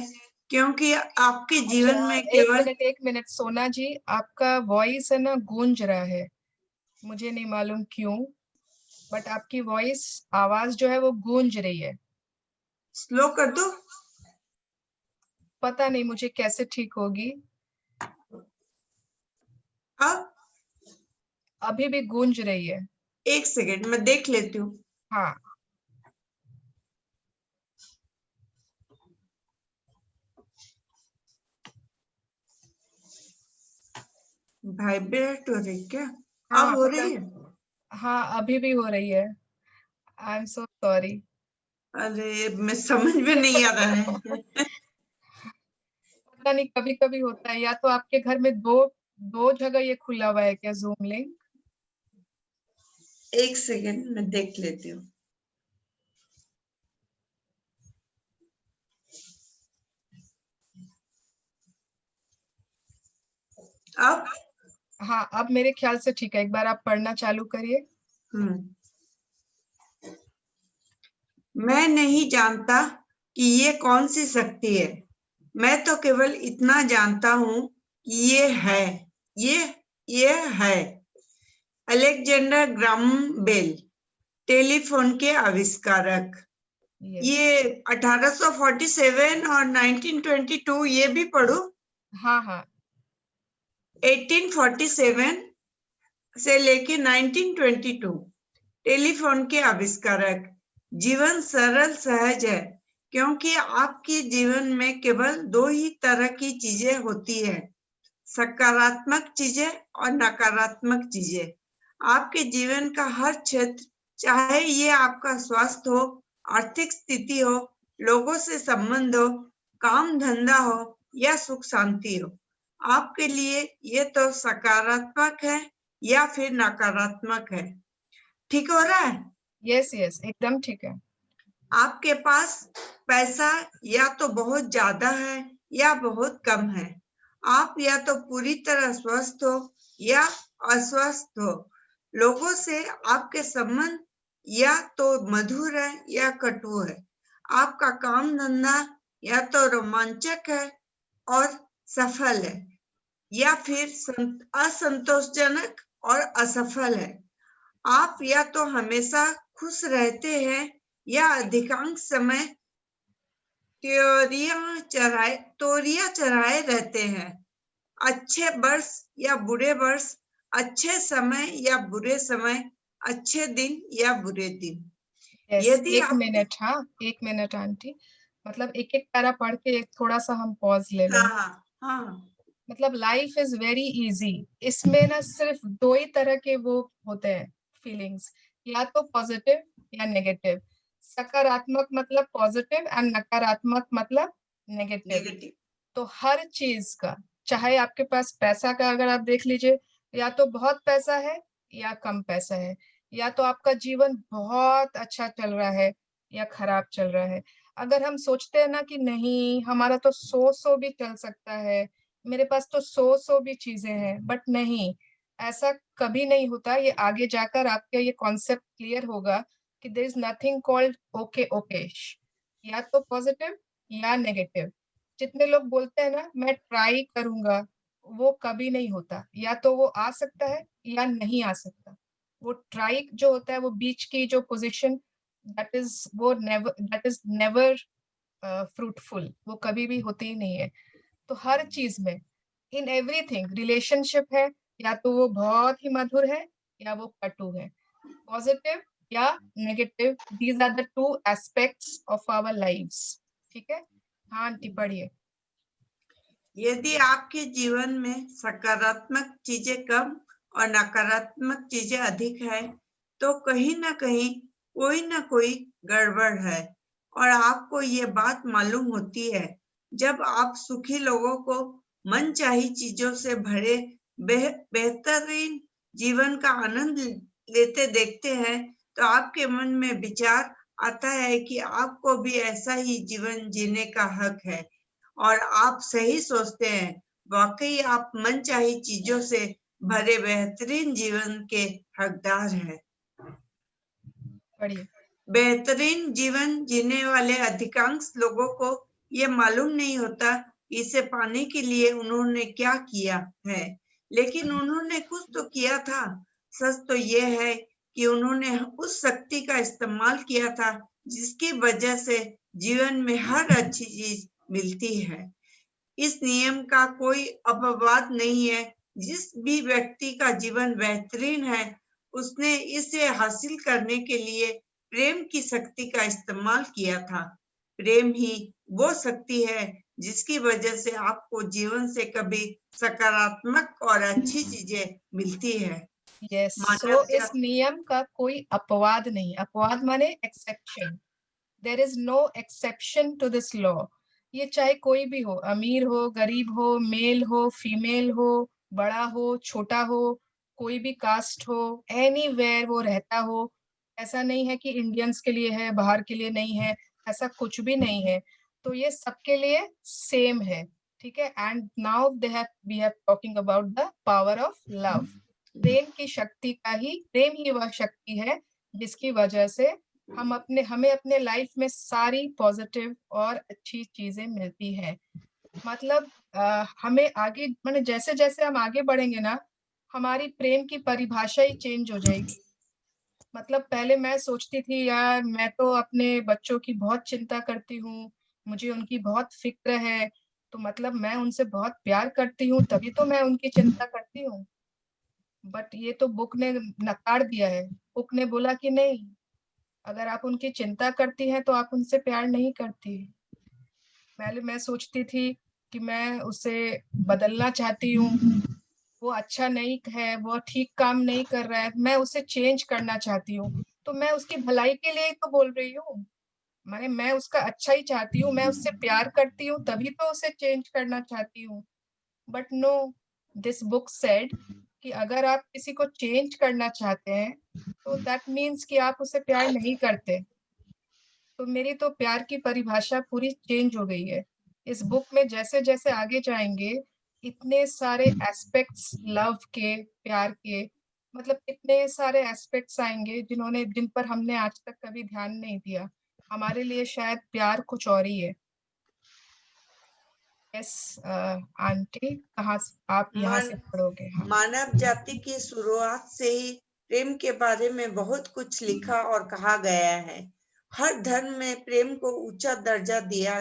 क्योंकि आपके जीवन में केवल एक मिनट सोना जी, आपका वॉइस है ना गूंज रहा है। मुझे नहीं मालूम क्यों, बट आपकी वॉइस, आवाज जो है वो गूंज रही है। स्लो कर दो। पता नहीं मुझे कैसे ठीक होगी। अब अभी भी गूंज रही है। एक सेकंड मैं देख लेती हूँ। हाँ। वाइब्रेट हो रही क्या? हाँ, अब हो रही है? हाँ अभी भी हो रही है। I am so sorry. अरे मैं समझ में नहीं आ रहा है। पता नहीं, कभी कभी होता है। या तो आपके घर में दो दो जगह ये खुला हुआ है क्या, जूम लिंक? एक सेकंड मैं देख लेती हूँ। अब हाँ, अब मेरे ख्याल से ठीक है। एक बार आप पढ़ना चालू करिए। मैं नहीं जानता कि ये कौन सी शक्ति है, मैं तो केवल इतना जानता हूँ कि ये है, ये है। अलेक्जेंडर ग्राहम बेल, टेलीफोन के आविष्कारक। Yes. ये 1847 और 1922 ये भी पढ़ो। हाँ हाँ 1847 से लेके 1922 टेलीफोन के आविष्कारक। जीवन सरल सहज है क्योंकि आपके जीवन में केवल दो ही तरह की चीजें होती है, सकारात्मक चीजें और नकारात्मक चीजें। आपके जीवन का हर क्षेत्र, चाहे ये आपका स्वास्थ्य हो, आर्थिक स्थिति हो, लोगों से संबंध हो, काम धंधा हो या सुख शांति हो, आपके लिए ये तो सकारात्मक है या फिर नकारात्मक है। ठीक हो रहा है? यस यस एकदम ठीक है। आपके पास पैसा या तो बहुत ज्यादा है या बहुत कम है। आप या तो पूरी तरह स्वस्थ हो या अस्वस्थ हो। लोगों से आपके संबंध या तो मधुर है या कटु है। आपका काम धंधा या तो रोमांचक है और सफल है या फिर असंतोषजनक और असफल है। आप या तो हमेशा खुश रहते हैं या अधिकांश समय तोरियां चढ़ाए रहते हैं। अच्छे वर्ष या बुरे वर्ष, अच्छे समय या बुरे समय, अच्छे दिन या बुरे दिन। यस यदि एक आप मिनट, हाँ एक मिनट आंटी, मतलब एक एक पैरा पढ़ के थोड़ा सा हम पॉज ले लें। हाँ मतलब लाइफ इज वेरी इजी, इसमें ना सिर्फ दो ही तरह के वो होते हैं फीलिंग्स, या तो पॉजिटिव या नेगेटिव। सकारात्मक मतलब पॉजिटिव एंड नकारात्मक मतलब नेगेटिव। नेगेटिव। तो हर चीज का, चाहे आपके पास पैसा का अगर आप देख लीजिए, या तो बहुत पैसा है या कम पैसा है, या तो आपका जीवन बहुत अच्छा चल रहा है या खराब चल रहा है। अगर हम सोचते हैं ना कि नहीं हमारा तो सौ भी चल सकता है, मेरे पास तो सौ भी चीजें हैं, बट नहीं, ऐसा कभी नहीं होता। ये आगे जाकर आपके ये कॉन्सेप्ट क्लियर होगा कि there is nothing called okay ओकेश, या तो पॉजिटिव या नेगेटिव। जितने लोग बोलते हैं ना मैं ट्राई करूंगा, वो कभी नहीं होता। या तो वो आ सकता है या नहीं आ सकता। वो ट्राई जो होता है, वो बीच की जो position, that is never fruitful, वो कभी भी होती ही नहीं है। तो हर चीज में, इन एवरीथिंग, रिलेशनशिप है या तो वो बहुत ही मधुर है या वो कटु है, पॉजिटिव या negative, these are the two aspects of our lives. ठीक है, हाँ आंटी पढ़िए। यदि आपके जीवन में सकारात्मक चीजें कम और नकारात्मक चीजें अधिक है, तो कहीं ना कहीं कोई ना कोई गड़बड़ है और आपको ये बात मालूम होती है। जब आप सुखी लोगों को मनचाही चीजों से भरे बेहतरीन जीवन का आनंद लेते देखते हैं, तो आपके मन में विचार आता है कि आपको भी ऐसा ही जीवन जीने का हक है और आप सही सोचते हैं। वाकई आप मनचाही चीजों से भरे बेहतरीन जीवन के हकदार हैं। पढ़िए। बेहतरीन जीवन जीने वाले अधिकांश लोगों को ये मालूम नहीं होता इसे पाने के लिए उन्होंने क्या किया है, लेकिन उन्होंने कुछ तो किया था। सच तो ये है कि उन्होंने उस शक्ति का इस्तेमाल किया था जिसकी वजह से जीवन में हर अच्छी चीज मिलती है। इस नियम का कोई अपवाद नहीं है। जिस भी व्यक्ति का जीवन बेहतरीन है, उसने इसे हासिल करने के लिए प्रेम की शक्ति का इस्तेमाल किया था। प्रेम ही वो शक्ति है जिसकी वजह से आपको जीवन से कभी सकारात्मक और अच्छी चीजें मिलती है। यस, सो मानव इस नियम का कोई अपवाद नहीं, अपवाद माने exception, there is no exception to this law. ये चाहे कोई भी हो, अमीर हो, गरीब हो, मेल हो, फीमेल हो, बड़ा हो, छोटा हो, कोई भी कास्ट हो, एनीवेयर वो रहता हो। ऐसा नहीं है कि इंडियंस के लिए है, बाहर के लिए नहीं है, ऐसा कुछ भी नहीं है। तो ये सबके लिए सेम है। ठीक है, and now we have talking about the power of love. प्रेम की शक्ति का ही, प्रेम ही वह शक्ति है जिसकी वजह से हमें अपने लाइफ में सारी पॉजिटिव और अच्छी चीजें मिलती है। मतलब हमें आगे माने जैसे जैसे हम आगे बढ़ेंगे ना, हमारी प्रेम की परिभाषा ही चेंज हो जाएगी। मतलब पहले मैं सोचती थी यार मैं तो अपने बच्चों की बहुत चिंता करती हूँ, मुझे उनकी बहुत फिक्र है, तो मतलब मैं उनसे बहुत प्यार करती हूँ तभी तो मैं उनकी चिंता करती हूँ। बट ये तो बुक ने नकार दिया है। बुक ने बोला कि नहीं, अगर आप उनकी चिंता करती हैं तो आप उनसे प्यार नहीं करती। पहले मैं सोचती थी कि मैं उसे बदलना चाहती हूँ, वो अच्छा नहीं है, वो ठीक काम नहीं कर रहा है, मैं उसे चेंज करना चाहती हूँ। तो मैं उसकी भलाई के लिए ही तो बोल रही हूँ, माने मैं उसका अच्छा ही चाहती हूँ, मैं उससे प्यार करती हूँ तभी तो उसे चेंज करना चाहती हूँ। But no, this book said कि अगर आप किसी को चेंज करना चाहते हैं तो दैट मीन्स कि आप उसे प्यार नहीं करते। तो मेरी तो प्यार की परिभाषा पूरी चेंज हो गई है। इस बुक में जैसे जैसे आगे जाएंगे, इतने सारे एस्पेक्ट्स लव के, प्यार के, मतलब इतने सारे एस्पेक्ट्स आएंगे जिन पर हमने आज तक कभी ध्यान नहीं दिया। हमारे लिए शायद प्यार कुछ और ही है। यस आंटी, आप यहाँ मान से पढ़ोगे? हाँ। मानव जाति की शुरुआत से ही प्रेम के बारे में बहुत कुछ लिखा और कहा गया है। हर धर्म में प्रेम को ऊंचा दर्जा दिया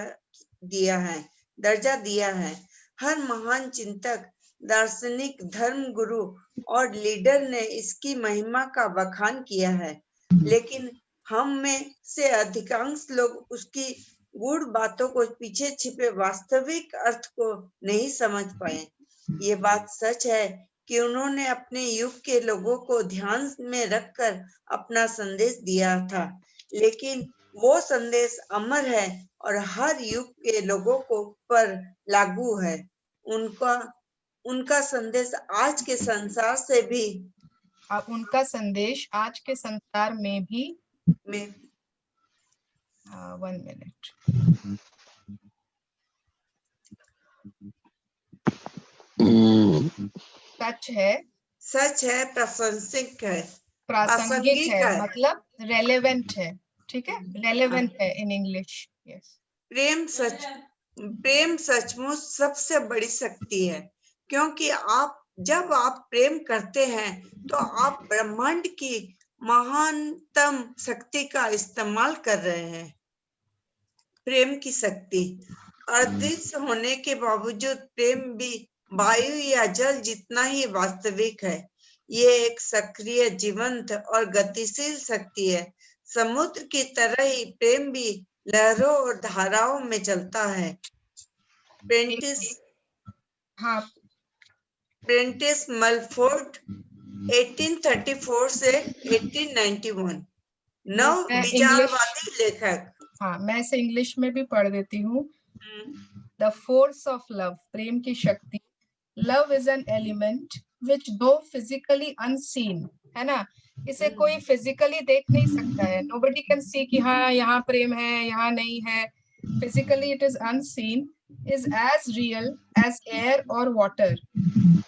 है। हर महान चिंतक, दार्शनिक, धर्म गुरु और लीडर ने इसकी महिमा का बखान किया है। लेकिन हम में से अधिकांश लोग उसकी गूढ़ बातों को, पीछे छिपे वास्तविक अर्थ को नहीं समझ पाए। ये बात सच है कि उन्होंने अपने युग के लोगों को ध्यान में रखकर अपना संदेश दिया था, लेकिन वो संदेश अमर है और हर युग के लोगों को पर लागू है। उनका उनका संदेश आज के संसार से भी अब उनका संदेश आज के संसार में भी में 1 मिनट सच है, प्रासंगिक है, प्रासंगिक प्रासंगिक है, है। मतलब रेलेवेंट है। ठीक है, रेलेवेंट है इन इंग्लिश। यस। प्रेम सचमुच सबसे बड़ी शक्ति है, क्योंकि जब आप प्रेम करते हैं तो आप ब्रह्मांड की महानतम शक्ति का इस्तेमाल कर रहे हैं। प्रेम की शक्ति अदृश्य होने के बावजूद प्रेम भी वायु या जल जितना ही वास्तविक है। ये एक सक्रिय, जीवंत और गतिशील शक्ति है। समुद्र की तरह ही प्रेम भी लहरों और धाराओं में चलता है। हाँ, प्रेंटिस मलफोर्ड 1834 से 1891 नव मैं इंग्लिश, विचारवादी लेखक। हाँ मैं इसे इंग्लिश में भी पढ़ देती हूँ। द फोर्स ऑफ लव, प्रेम की शक्ति। Love is an element which दो फिजिकली अनसीन, है ना, इसे कोई फिजिकली देख नहीं सकता है। नोबडी कैन सी कि हाँ यहाँ प्रेम है, यहाँ नहीं है। Physically it is unseen, is as real as air or water.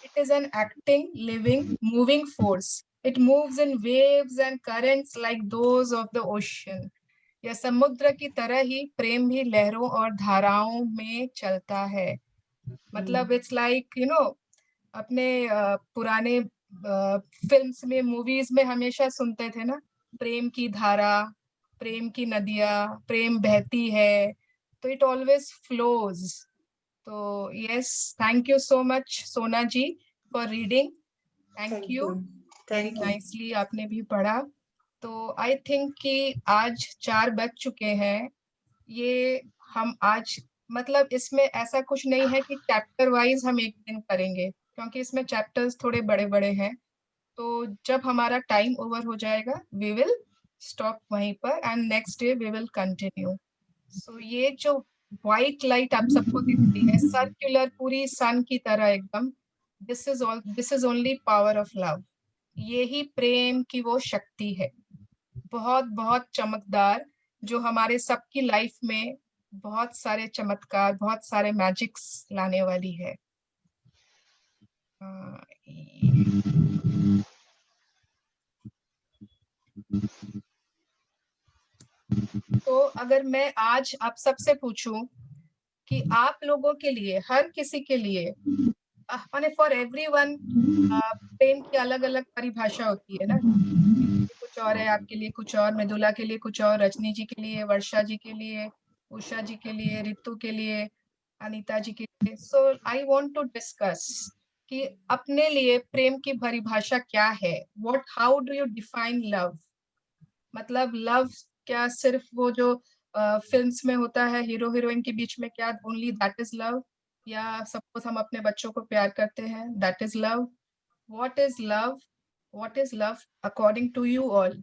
It is an acting, living, moving force. It moves in waves and currents like those of the ocean. या समुद्र की तरह ही प्रेम भी लहरों और धाराओं में चलता है। मतलब इट्स लाइक अपने पुराने फिल्म्स में, मूवीज में हमेशा सुनते थे ना, प्रेम की धारा, प्रेम की नदियां, प्रेम बहती है, तो इट ऑलवेज फ्लोज। तो yes, thank you so much Sona ji for reading. Thank you, very nicely आपने भी पढ़ा। तो आई थिंक कि आज 4 बज चुके हैं। ये हम आज, मतलब इसमें ऐसा कुछ नहीं है कि चैप्टर वाइज हम एक दिन करेंगे, क्योंकि इसमें चैप्टर्स थोड़े बड़े बड़े हैं। तो जब हमारा टाइम ओवर हो जाएगा वी विल स्टॉप वहीं पर and next day we will continue. So ये जो व्हाइट लाइट आप सबको दिखती है सर्कुलर पूरी सन की तरह एकदम, this is only power of love. ये ही प्रेम की वो शक्ति है, बहुत बहुत चमकदार, जो हमारे सबकी लाइफ में बहुत सारे चमत्कार, बहुत सारे मैजिक्स लाने वाली है। तो अगर मैं आज आप सबसे पूछूं कि आप लोगों के लिए, हर किसी के लिए, माने फॉर एवरीवन, प्रेम की अलग अलग परिभाषा होती है ना, कुछ और है, आपके लिए कुछ और, मृदुला के लिए कुछ और, रजनी जी के लिए, वर्षा जी के लिए, उषा जी के लिए, रितु के लिए, अनीता जी के लिए। सो आई वांट टू डिस्कस कि अपने लिए प्रेम की परिभाषा क्या है, what, how do you define love. मतलब लव क्या सिर्फ वो जो फिल्म्स में होता है हीरो हीरोइन के बीच में, क्या ओनली दैट इज लव, या सपोज हम अपने बच्चों को प्यार करते हैं, that is love. What is love, what is love according to you all.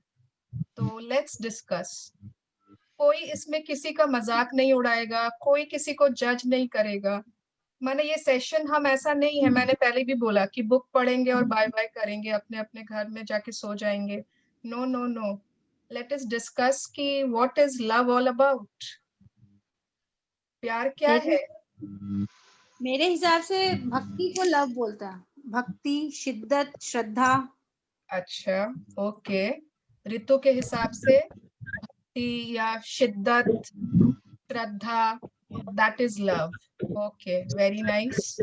तो लेट्स डिस्कस। कोई इसमें किसी का मजाक नहीं उड़ाएगा, कोई किसी को जज नहीं करेगा। माने ये सेशन हम ऐसा नहीं है, मैंने पहले भी बोला कि बुक पढ़ेंगे और बाय बाय करेंगे, अपने अपने घर में जाके सो जाएंगे। No no no, let us discuss कि what is love all about. प्यार क्या है? मेरे हिसाब से भक्ति को लव बोलता है। भक्ति, शिद्दत, श्रद्धा। अच्छा, ओके। ऋतु के हिसाब से भक्ति या शिद्दत, श्रद्धा, that is love. Okay, very nice.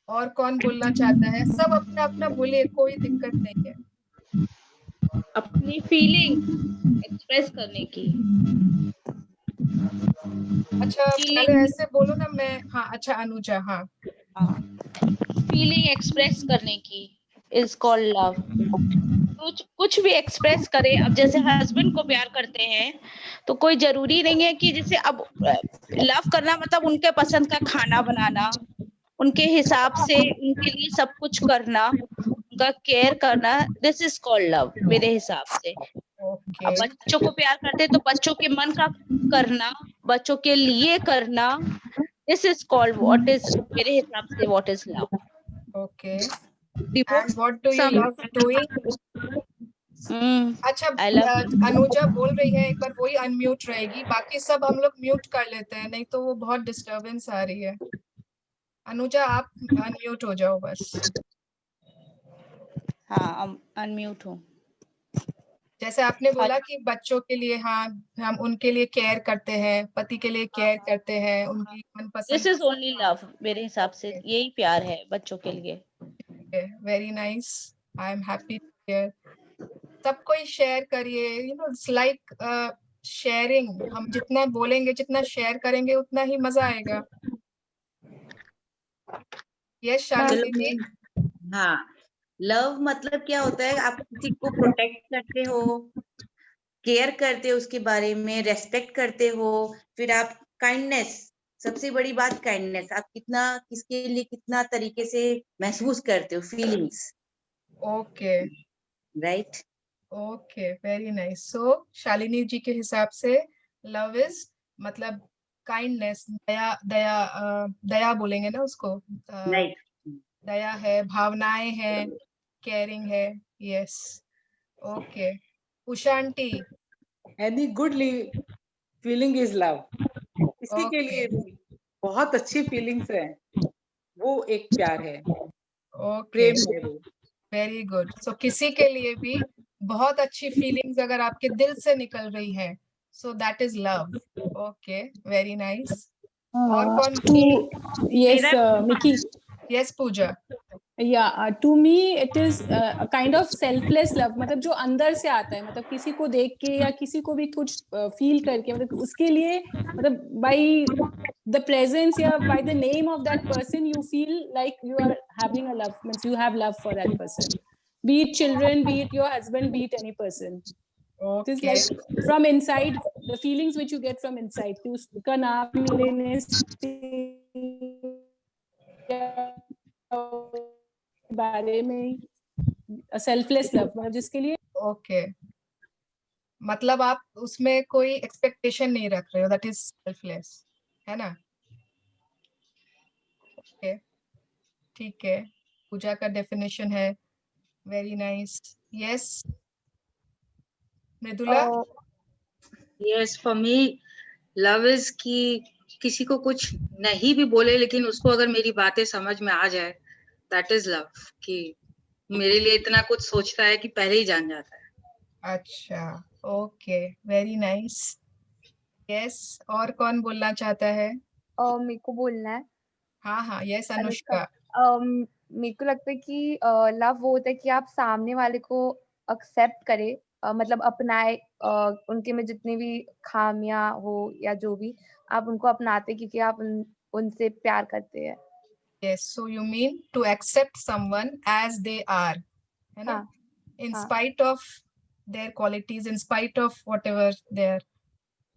और कौन बोलना चाहता है? सब अपना अपना बोलिए, कोई दिक्कत नहीं है। अपनी फीलिंग एक्सप्रेस करने की। अच्छा, पहले ऐसे बोलो ना, मैं, हाँ, अच्छा अनुजा, हाँ। फीलिंग एक्सप्रेस करने की इज कॉल्ड लव। कुछ भी एक्सप्रेस करे। अब जैसे हस्बैंड को प्यार करते हैं तो कोई जरूरी नहीं है कि जैसे अब लव करना मतलब उनके पसंद का खाना बनाना, उनके हिसाब से उनके लिए सब कुछ करना, उनका केयर करना, दिस इज कॉल्ड लव मेरे हिसाब से। ओके, अब बच्चों को प्यार करते हैं तो बच्चों के मन का करना, बच्चों के लिए करना, this is called what is, मेरे हिसाब से what is love. Okay. And what do you love doing? अच्छा, आई लव अनुजा बोल रही है, एक बार वही अनम्यूट रहेगी, बाकी सब हम लोग म्यूट कर लेते हैं, नहीं तो वो बहुत डिस्टरबेंस आ रही है। अनुजा आप अनम्यूट हो जाओ बस। हाँ, अनम्यूट हूँ। जैसे आपने बोला कि बच्चों के लिए, हाँ, हम उनके लिए केयर करते हैं, पति के लिए केयर करते हैं, उनकी मनपसंद। दिस इज ओनली लव मेरे हिसाब से, यही प्यार है बच्चों के लिए। Very nice, I am happy to hear. सब कोई शेयर करिए, you know, it's like sharing. हम जितना बोलेंगे, जितना शेयर करेंगे, उतना ही मजा आएगा। यस शालिनी जी। हाँ, लव मतलब क्या होता है? आप किसी को प्रोटेक्ट करते हो, केयर करते हो, उसके बारे में रेस्पेक्ट करते हो। फिर आप काइंडनेस, सबसे बड़ी बात काइंडनेस, आप कितना किसके लिए कितना तरीके से महसूस करते हो, feelings, okay right. Okay, very nice. So Shalini ji के हिसाब से लव इज मतलब काइंडनेस, दया, दया, दया बोलेंगे ना उसको, राइट। दया है, भावनाएं हैं, केयरिंग है। Yes, okay. Usha aunty. Any good feeling is love. किसी के लिए भी बहुत अच्छी फीलिंग्स है, वो एक प्यार है, ओके, प्रेम है वो। Very good. सो किसी के लिए भी बहुत अच्छी फीलिंग्स अगर आपके दिल से निकल रही है, so that is love. Okay, very nice. और कौन? Yes, Mickey. Yes Puja. Yeah, to me it is a kind of selfless love, मतलब जो अंदर से आता है, मतलब किसी को देख के या किसी को भी कुछ फील करके, मतलब उसके लिए, मतलब by the presence या by the name of that person you feel like you are having a love, means you have love for that person, be it children, be it your husband, be it any person. It is okay, like from inside, the feelings which you get from inside. कि उसका नाम लेने से बारे में, selfless love, मतलब जिसके लिए, ओके, मतलब आप उसमें कोई एक्सपेक्टेशन नहीं रख रहे हो, दैट इज सेल्फलेस, है ना? ओके, ठीक है, पूजा का डेफिनेशन है। Very nice. Yes Mridula. Yes, for me love is कि किसी को कुछ नहीं भी बोले लेकिन उसको अगर मेरी बातें समझ में आ जाए, दैट इज लव। कि मेरे लिए इतना कुछ सोचता है कि पहले ही जान जाता है। अच्छा, ओके, वेरी नाइस। यस, और कौन बोलना चाहता है? मेरे को बोलना है। हाँ, यस अनुष्का। अनुष्का। मेरे को लगता है कि लव वो होता है कि आप सामने वाले को एक्सेप्ट करें, मतलब अपनाए, उनके में जितनी भी खामियां हो या जो भी, आप उनको अपनाते क्योंकि आप उनसे प्यार करते हैं। Yes, so you mean to accept someone as they are, है ना? हाँ, In हाँ, spite of their qualities, in spite of whatever they are.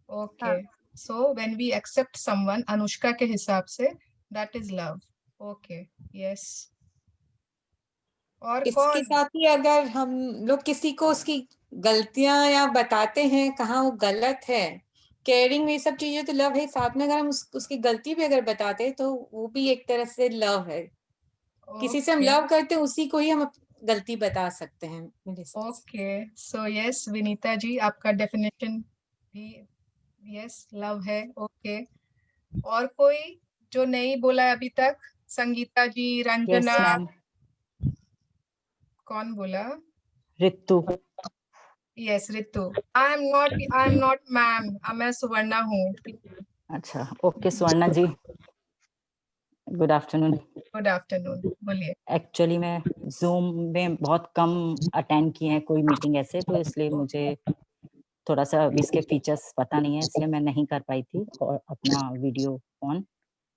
Okay. हाँ। So when we accept someone, Anushka के हिसाब से, that is love. Okay. Yes. और इसके कौन? साथ ही अगर हम लोग किसी को उसकी गलतियां या बताते हैं कहाँ वो गलत है, केयरिंग में, ये सब चीजें तो लव है। साथ में अगर हम उसकी गलती भी अगर बताते हैं तो वो भी एक तरह से लव है। किसी से हम Okay. लव करते हैं उसी को ही हम गलती बता सकते हैं मेरे हिसाब से। Okay. So yes, Vinita ji, आपका डेफिनेशन भी yes, लव है। Okay. और कोई जो नहीं बोला है अभी तक? संगीता जी, यस रंजना, मैम, कौन बोला? Ritu. Yes Ritu. I am not ma'am, मैं सुवर्णा हूँ। अच्छा, ओके स्वर्णा जी, गुड आफ्टरनून। गुड आफ्टरनून, बोलिए। एक्चुअली मैं जूम में बहुत कम अटेंड किए हैं कोई मीटिंग ऐसे, तो इसलिए मुझे थोड़ा सा अभी इसके फीचर्स पता नहीं है, इसलिए मैं नहीं कर पाई थी और अपना वीडियो ऑन।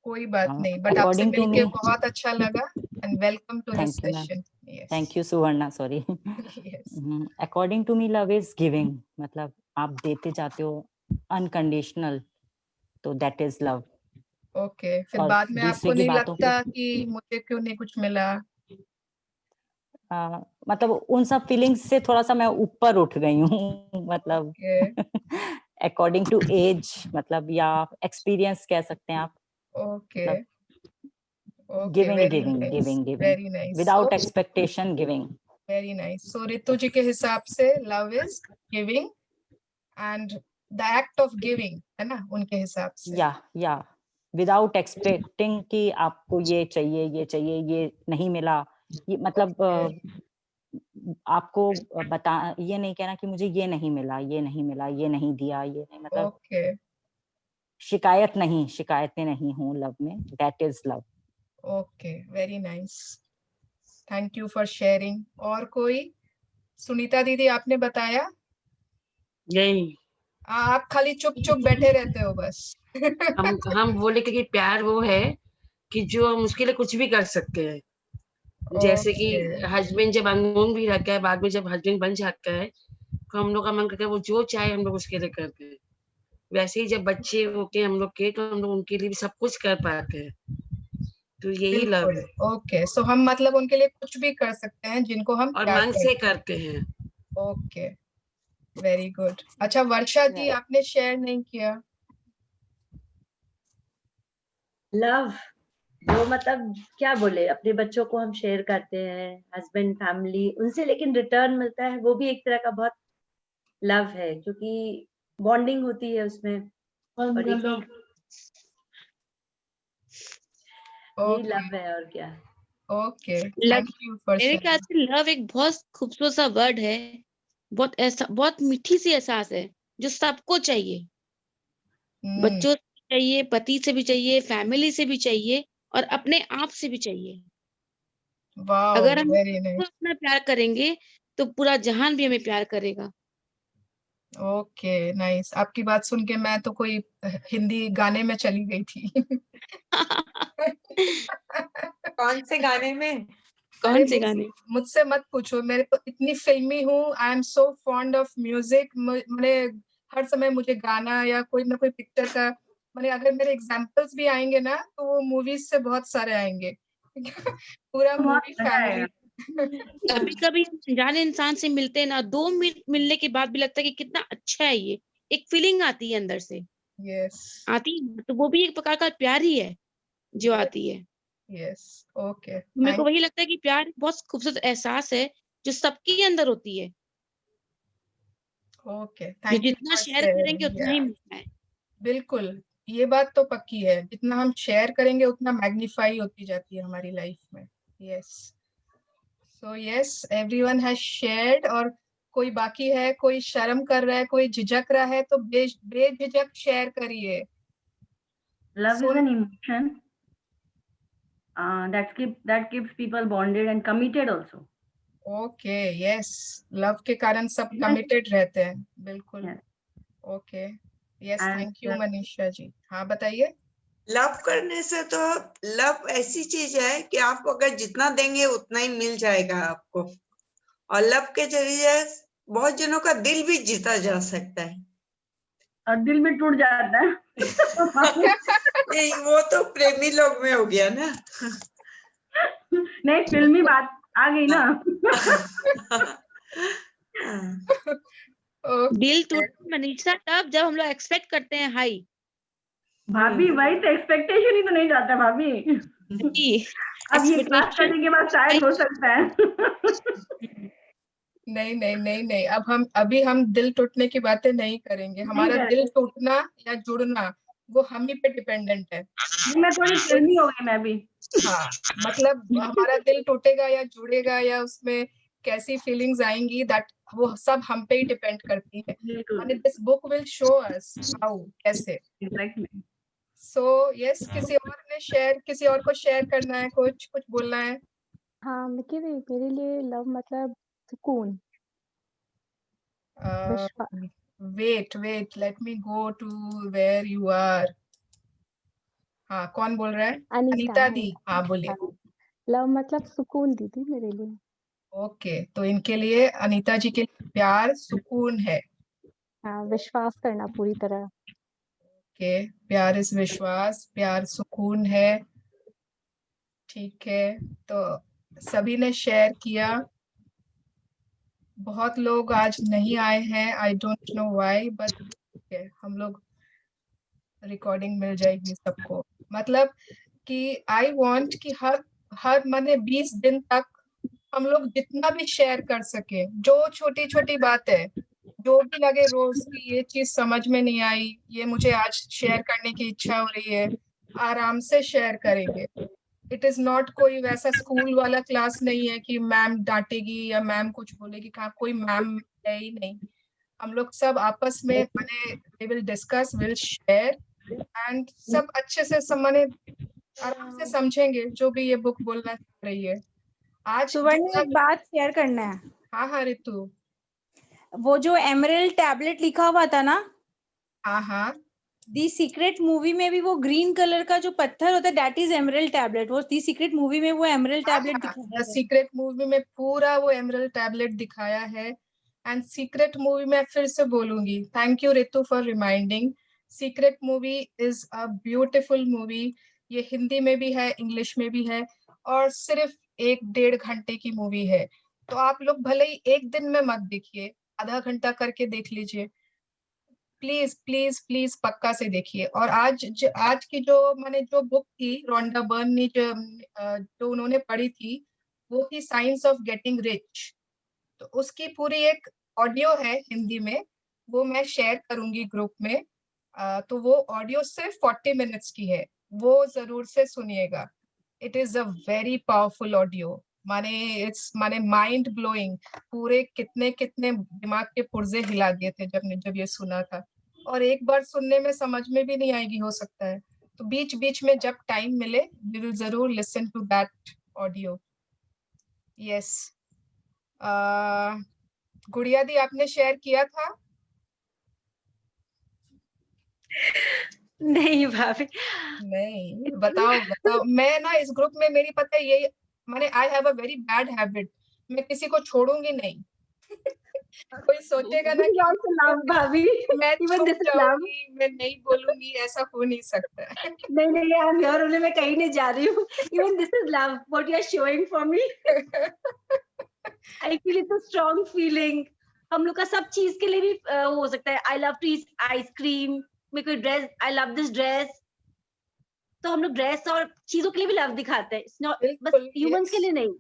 कोई बात नहीं, बट आपसे अकॉर्डिंग टू मिलके मी, बहुत अच्छा लगा and welcome to this thank you ma'am, session. Yes thank you Suvarna, sorry. Yes according to me love is giving, मतलब आप देते जाते हो अनकंडीशनल, तो दैट इज लव। ओके, फिर और बाद में दूसरे आपको की नहीं बातों को लगता कि मुझे क्यों नहीं कुछ मिला? मतलब उन सब फीलिंग्स से थोड़ा सा मैं ऊपर उठ गई हूँ, मतलब ओके अकॉर्डिंग टू एज, मतलब या एक्सपीरियंस कह सकते हैं आप, ओके मतलब okay, giving very giving nice, giving giving very nice. So without expectation giving. Very nice. So Ritu ji के हिसाब से love is giving and the act of giving, है ना, उनके हिसाब से। या विदाउट एक्सपेक्टिंग कि आपको ये चाहिए, ये नहीं मिला, ये मतलब आपको बता, ये नहीं कहना कि मुझे ये नहीं मिला, ये नहीं मिला, ये नहीं दिया, ये नहीं, मतलब ओके शिकायतें नहीं हूँ लव में, that is love. Okay, very nice, thank you for sharing. और कोई? सुनीता दीदी, आपने बताया? नहीं, आप खाली चुप चुप बैठे रहते हो बस। हम बोले कि प्यार वो है कि जो हम उसके लिए कुछ भी कर सकते हैं। जैसे कि ओके हस्बैंड जब अननोन भी रहता है, बाद में जब हस्बैंड बन जाता है तो हम लोग का मन करता है वो जो चाहे हम लोग उसके लिए करते हैं। वैसे ही जब बच्चे होते हैं हम लोग के, तो हम लोग उनके लिए भी सब कुछ कर पाते हैं, तो यही लव बिल्कुल। है। ओके, सो हम मतलब उनके लिए कुछ भी कर सकते हैं जिनको हम और प्यार मन से करते करते हैं। हैं। Okay, very good. अच्छा वर्षा जी, आपने शेयर नहीं किया। लव वो मतलब क्या बोले, अपने बच्चों को हम शेयर करते हैं, हस्बैंड फैमिली उनसे, लेकिन रिटर्न मिलता है, वो भी एक तरह का बहुत लव है, क्योंकि बॉन्डिंग होती है उसमें। और यही लव है, और क्या। Okay, love, thank you for मेरे ख्याल शेयरिंग। से लव एक बहुत खूबसूरत सा वर्ड है, बहुत मीठी सी एहसास है जो सबको चाहिए, बच्चों से भी चाहिए, पति से भी चाहिए, फैमिली से भी चाहिए, और अपने आप से भी चाहिए। वाओ, अगर हम वेरी खुद को नाइस। अपना प्यार करेंगे तो पूरा जहान भी हमें प्यार करेगा। ओके नाइस, आपकी बात सुन के मैं तो कोई हिंदी गाने में चली गई थी। कौन से गाने में? अरे कौन से गाने? मुझसे मत पूछो, मेरे को इतनी फिल्मी हूँ, I am so fond of music. मैंने हर समय मुझे गाना या कोई ना कोई पिक्चर का, मैंने अगर मेरे एग्जांपल्स भी आएंगे ना तो वो मूवीज से बहुत सारे आएंगे। पूरा मूवी फैमिली। कभी कभी अनजाने इंसान से मिलते हैं ना, 2 मिनट मिलने के बाद भी लगता है कि कितना अच्छा है ये, एक फीलिंग आती है अंदर से, यस आती है, तो वो भी एक प्रकार का प्यार ही है जो आती है। यस ओके, मेरे को थैंक वही लगता है कि प्यार एक बहुत खूबसूरत एहसास है जो सबके अंदर होती है, ओके, जो थैंक यू जितना फॉर शेयर करेंगे शेयरिंग। उतना ही मिलता है। बिल्कुल, ये बात तो पक्की है, जितना हम शेयर करेंगे उतना मैग्नीफाई होती जाती है हमारी लाइफ में। Yes, so yes, everyone has shared. और कोई बाकी है, कोई शर्म कर रहा है, कोई झिझक रहा है, तो बेझिझक शेयर करिए। Love is an emotion that keeps people bonded and committed also. Okay, yes, love के कारण सब कमिटेड रहते हैं, बिल्कुल। Okay, yes, thank you Manisha ji. हाँ बताइए। लव करने से तो, लव ऐसी चीज है कि आपको अगर जितना देंगे उतना ही मिल जाएगा आपको, और लव के जरिए बहुत जनों का दिल भी जीता जा सकता है। और दिल भी टूट जाता है। नहीं, वो तो प्रेमी लोग में हो गया ना। नहीं, फिल्मी बात आ गई ना। दिल टूटता मनीषा तब जब हम लोग एक्सपेक्ट करते हैं हाई। भाभी वही तो, एक्सपेक्टेशन ही तो नहीं जाता भाभी। अब ये क्लास करने के बाद शायद हो सकता है। नहीं नहीं नहीं नहीं, अभी हम दिल टूटने की बातें नहीं करेंगे। हमारा दिल टूटना या जुड़ना वो हम ही पे डिपेंडेंट है। मैं थोड़ी फिल्मी हो गई मैं भी। हाँ, मतलब हमारा दिल टूटेगा या जुड़ेगा या उसमें कैसी फीलिंग्स आएंगी, दैट वो सब हम पे ही डिपेंड करती है। and this book will show us how, कैसे। सो यस, किसी और को शेयर करना है, कुछ बोलना है? हाँ, मेरे लिए लव मतलब सुकून। Wait, let me go to where you are. हाँ, कौन बोल रहा है? अनीता दी, हाँ बोलिए। लव मतलब सुकून दीदी मेरे लिए। ओके, तो इनके लिए, अनीता जी के लिए प्यार सुकून है। हाँ, विश्वास करना पूरी तरह। ओके, प्यार इस विश्वास, प्यार सुकून है। ठीक है, तो सभी ने शेयर किया। बहुत लोग आज नहीं आए हैं, I don't know why, but हम लोग रिकॉर्डिंग मिल जाएगी सबको। मतलब कि आई वांट कि हर माने 20 दिन तक हम लोग जितना भी शेयर कर सके, जो छोटी छोटी बात है, जो भी लगे रोज की ये चीज समझ में नहीं आई, ये मुझे आज शेयर करने की इच्छा हो रही है, आराम से शेयर करेंगे। इट इज नॉट कोई वैसा स्कूल वाला क्लास नहीं है कि मैम डांटेगी या मैम कुछ बोलेगी, कहा कोई मैम है ही नहीं। हम लोग सब आपस में माने we will discuss, will share, and सब अच्छे से माने आराम से समझेंगे जो भी ये बुक बोलना चाह रही है। आज सुवर्ण, एक बात शेयर करना है। हाँ रितु, वो जो एमरल्ड टैबलेट लिखा हुआ था ना, हाँ, दी सीक्रेट मूवी में भी वो ग्रीन कलर का जो पत्थर होता है, दैट इज एमरल्ड टैबलेट। वो दी सीक्रेट मूवी में वो एमरल्ड टैबलेट दिखाया है। सीक्रेट मूवी में पूरा वो एमरल्ड टैबलेट दिखाया है। एंड सीक्रेट मूवी में फिर से बोलूंगी, thank you Ritu for reminding, secret movie is a beautiful movie. ये हिंदी में भी है, इंग्लिश में भी है, और सिर्फ 1-1.5 घंटे की मूवी है। तो आप लोग भले ही एक दिन में मत देखिए, आधा घंटा करके देख लीजिए, प्लीज प्लीज प्लीज पक्का से देखिए। और आज की जो बुक थी रोंडा बर्न ने जो उन्होंने पढ़ी थी, वो थी साइंस ऑफ गेटिंग रिच। तो उसकी पूरी एक ऑडियो है हिंदी में, वो मैं शेयर करूंगी ग्रुप में। तो वो ऑडियो सिर्फ 40 मिनट्स की है, वो जरूर से सुनिएगा। It is a very powerful audio, माने माइंड ब्लोइंग। पूरे कितने दिमाग के पुर्जे हिला दिए थे जब ये सुना था। और एक बार सुनने में समझ में भी नहीं आएगी, हो सकता है। तो बीच बीच में जब टाइम मिले, वी विल जरूर listen to that audio. Yes, Gudiya दी, आपने शेयर किया था? नहीं भाभी, नहीं, बताओ। मैं ना इस ग्रुप में, मेरी पता है यही, माने I have a very bad habit, मैं किसी को छोड़ूंगी नहीं। कोई सोचेगा ना कि भाभी, मैं छूट जाऊंगी, मैं नहीं बोलूंगी, ऐसा हो नहीं सकता। नहीं, आई एम हियर ओनली, मैं कहीं नहीं जा रही हूँ। Even this is love what you are showing for me. I feel it's a strong feeling. हम लोग का सब चीज के लिए भी हो सकता है। I love to eat ice cream, मेरे को dress, I love this dress. तो हम लोग ड्रेस और चीजों के लिए भी लव दिखाते हैं, बस ह्यूमंस के लिए नहीं।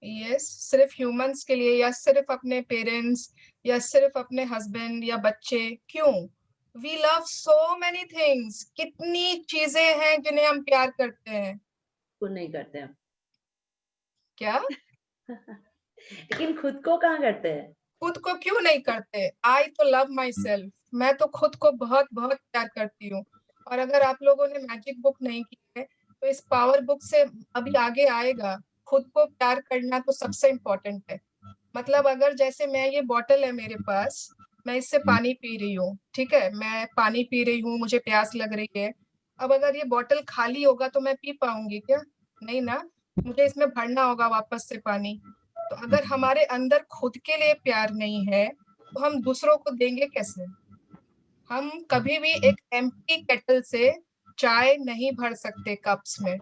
यस, सिर्फ ह्यूमंस के लिए, या सिर्फ अपने पेरेंट्स, या सिर्फ अपने हस्बैंड या बच्चे, क्यों? We love so many things. कितनी चीजें हैं जिन्हें हम प्यार करते हैं। खुद नहीं करते हम क्या? लेकिन खुद को कहाँ करते हैं? खुद को क्यों नहीं करते? आई तो लव माई सेल्फ, मैं तो खुद को बहुत बहुत प्यार करती हूँ। और अगर आप लोगों ने मैजिक बुक नहीं की है तो इस पावर बुक से अभी आगे आएगा। खुद को प्यार करना तो सबसे इम्पोर्टेंट है। मतलब अगर जैसे मैं, ये बॉटल है मेरे पास, मैं इससे पानी पी रही हूँ, ठीक है, मैं पानी पी रही हूँ, मुझे प्यास लग रही है। अब अगर ये बॉटल खाली होगा तो मैं पी पाऊंगी क्या? नहीं ना, मुझे इसमें भरना होगा वापस से पानी। तो अगर हमारे अंदर खुद के लिए प्यार नहीं है तो हम दूसरों को देंगे कैसे? हम कभी भी एक एम्प्टी केटल से चाय नहीं भर सकते कप्स में।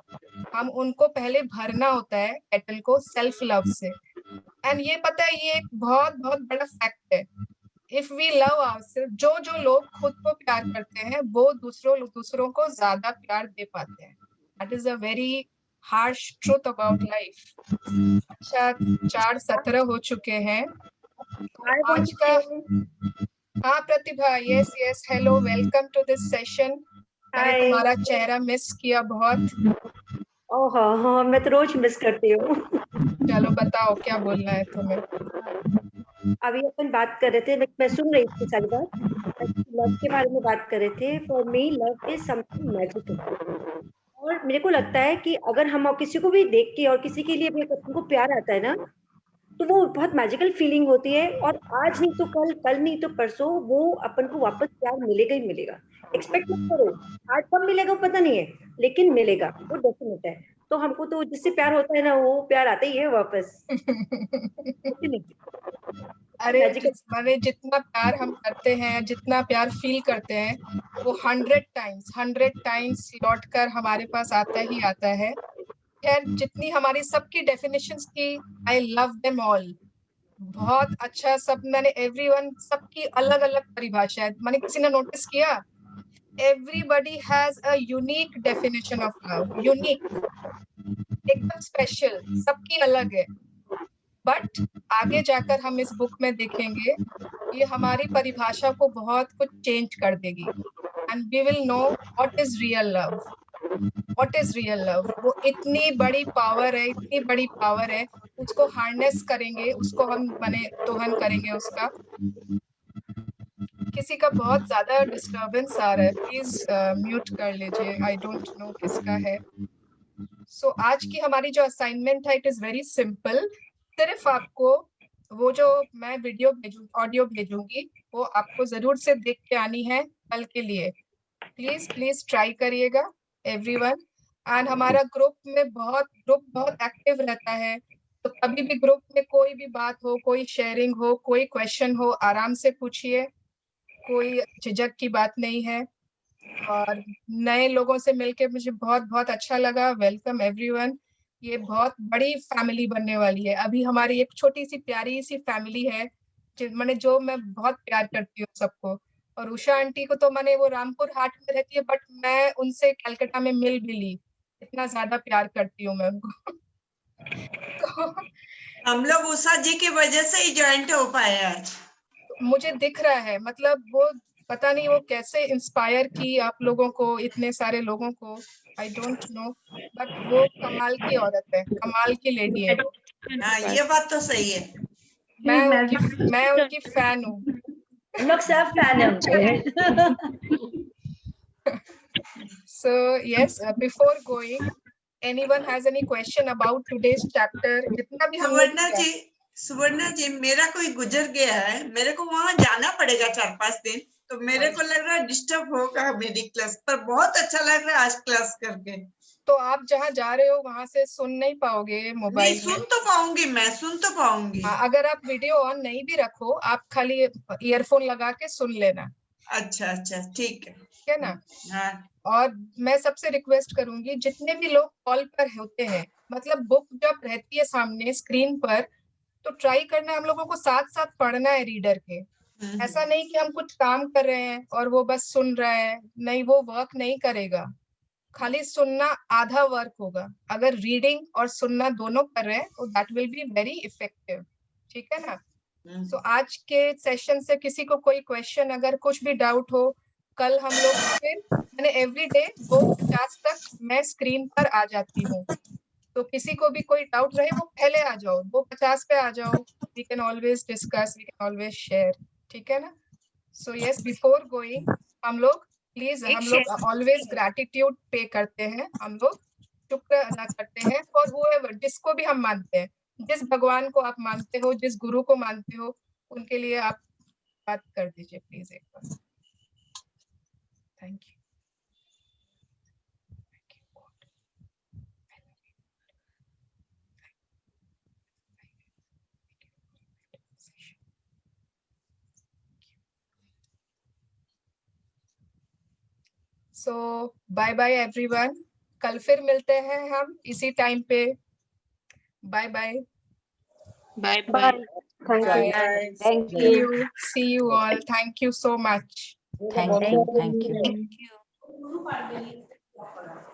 हम उनको पहले भरना होता है केटल को सेल्फ लव से। एंड ये पता है, ये एक बहुत बहुत बड़ा फैक्ट है। इफ वी लव आवरसेल्फ, जो लोग खुद को प्यार करते हैं वो दूसरों को ज्यादा प्यार दे पाते हैं। That is a very harsh truth about life. अच्छा, 4:17 हो चुके हैं। तो आज का, हाँ Pratibha, yes yes, hello, welcome to this session. मैंने तुम्हारा चेहरा मिस किया बहुत। ओह हाँ, मैं तो रोज मिस करती हूँ। चलो बताओ क्या बोलना है तुम्हें। अभी अपन बात कर रहे थे, मैं सुन रही थी सारी बात, लव के बारे में बात कर रहे थे। For me love is something magical. और मेरे को लगता है कि अगर हम किसी को भी देख के और किसी के लिए भी अपन को प्यार आता है ना, तो वो बहुत मैजिकल फीलिंग होती है। और आज नहीं तो कल, कल नहीं तो परसों वो अपन को वापस प्यार मिलेगा ही मिलेगा। एक्सपेक्ट मत करो, आज कब मिलेगा पता नहीं है, लेकिन मिलेगा, वो डेफिनेट है। तो हमको तो जिससे प्यार होता है ना, वो प्यार आता ही है वापस। अरे माने जितना प्यार हम करते हैं, जितना प्यार फील करते हैं, वो 100 टाइम्स लौट कर हमारे पास आता ही आता है। खैर, जितनी हमारी सबकी डेफिनेशंस की, आई लव देम ऑल, बहुत अच्छा। सब मैंने एवरीवन, सबकी अलग अलग परिभाषा है। मैंने किसी ने नोटिस किया, everybody has a unique definition of love, unique, एकदम स्पेशल, सबकी अलग है। बट आगे जाकर हम इस बुक में देखेंगे ये हमारी परिभाषा को बहुत कुछ चेंज कर देगी। And we will know what is real love, what is real love. वो इतनी बड़ी पावर है, इतनी बड़ी पावर है, उसको हार्नेस करेंगे, उसको हम माने दोहन करेंगे उसका। किसी का बहुत ज्यादा डिस्टरबेंस आ रहा है, प्लीज म्यूट कर लीजिए, आई डोंट नो किसका है। सो आज की हमारी जो असाइनमेंट है, इट इज वेरी सिंपल। सिर्फ आपको वो जो मैं वीडियो ऑडियो भेजूंगी, वो आपको जरूर से देख के आनी है कल के लिए। प्लीज प्लीज ट्राई करिएगा एवरीवन। एंड हमारा ग्रुप बहुत एक्टिव रहता है, तो कभी भी ग्रुप में कोई भी बात हो, कोई शेयरिंग हो, कोई क्वेश्चन हो, आराम से पूछिए, कोई झिझक की बात नहीं है। और नए लोगों से मिलके मुझे बहुत बहुत अच्छा लगा। Welcome everyone. ये बहुत बड़ी फैमिली बनने वाली है। अभी हमारी एक छोटी सी प्यारी सी फैमिली है, मैंने जो मैं बहुत प्यार करती हूँ सबको। और उषा आंटी को तो मैंने, वो रामपुर हाट में रहती है, बट मैं उनसे कलकत्ता में मिल भी ली, इतना ज्यादा प्यार करती हूँ मैं उनको। तो हम लोग उषा जी की वजह से ही ज्वाइंट हो पाए आज। मुझे दिख रहा है, मतलब वो पता नहीं वो कैसे इंस्पायर की आप लोगों को, इतने सारे लोगों को, आई डोंट नो, बट वो कमाल की औरत है, कमाल की लेडी है। हाँ, ये बात तो सही है। मैं उनकी फैन हूँ। लोग सब फैन है। So yes, before going, anyone has any question about today's chapter? जितना भी हमने सुवर्णा जी, मेरा कोई गुजर गया है, मेरे को वहां जाना पड़ेगा 4-5 दिन, तो मेरे को लग रहा है डिस्टर्ब होगा मेरी क्लास, पर बहुत अच्छा लग रहा है आज क्लास करके। तो आप जहाँ जा रहे हो वहां से सुन नहीं पाओगे मोबाइल में? सुन तो पाऊंगी, मैं सुन तो पाऊंगी। अगर आप वीडियो ऑन नहीं भी रखो, आप खाली ईयरफोन लगा के सुन लेना। अच्छा अच्छा, ठीक है, ठीक है ना? हाँ। और मैं सबसे रिक्वेस्ट करूंगी, जितने भी लोग कॉल पर होते हैं, मतलब बुक जब रहती है सामने स्क्रीन पर, तो ट्राई करना हम लोगों को साथ साथ पढ़ना है रीडर के। ऐसा नहीं कि हम कुछ काम कर रहे हैं और वो बस सुन रहा है, नहीं, वो वर्क नहीं करेगा। खाली सुनना आधा वर्क होगा। अगर रीडिंग और सुनना दोनों कर रहे हैं तो that will be very effective. ठीक है ना? सो आज के सेशन से किसी को कोई क्वेश्चन, अगर कुछ भी डाउट हो, कल हम लोग फिर, मैंने एवरी डे 2:50 तक मैं स्क्रीन पर आ जाती हूँ। तो किसी को भी कोई डाउट रहे वो पहले आ जाओ, वो 50 पे आ जाओ, we can always discuss, we can always share, ठीक है ना। सो यस, बिफोर गोइंग हम लोग प्लीज, हम लोग ऑलवेज ग्रैटिट्यूड पे करते हैं, हम लोग शुक्र अदा करते हैं फॉर हूएवर, जिसको भी हम मानते हैं, जिस भगवान को आप मानते हो, जिस गुरु को मानते हो, उनके लिए आप बात कर दीजिए प्लीज एक बार। Thank you. So bye bye everyone, कल फिर मिलते हैं हम इसी टाइम पे। Bye bye. Bye bye. Thank you. See you all. Thank you so much. Thank you.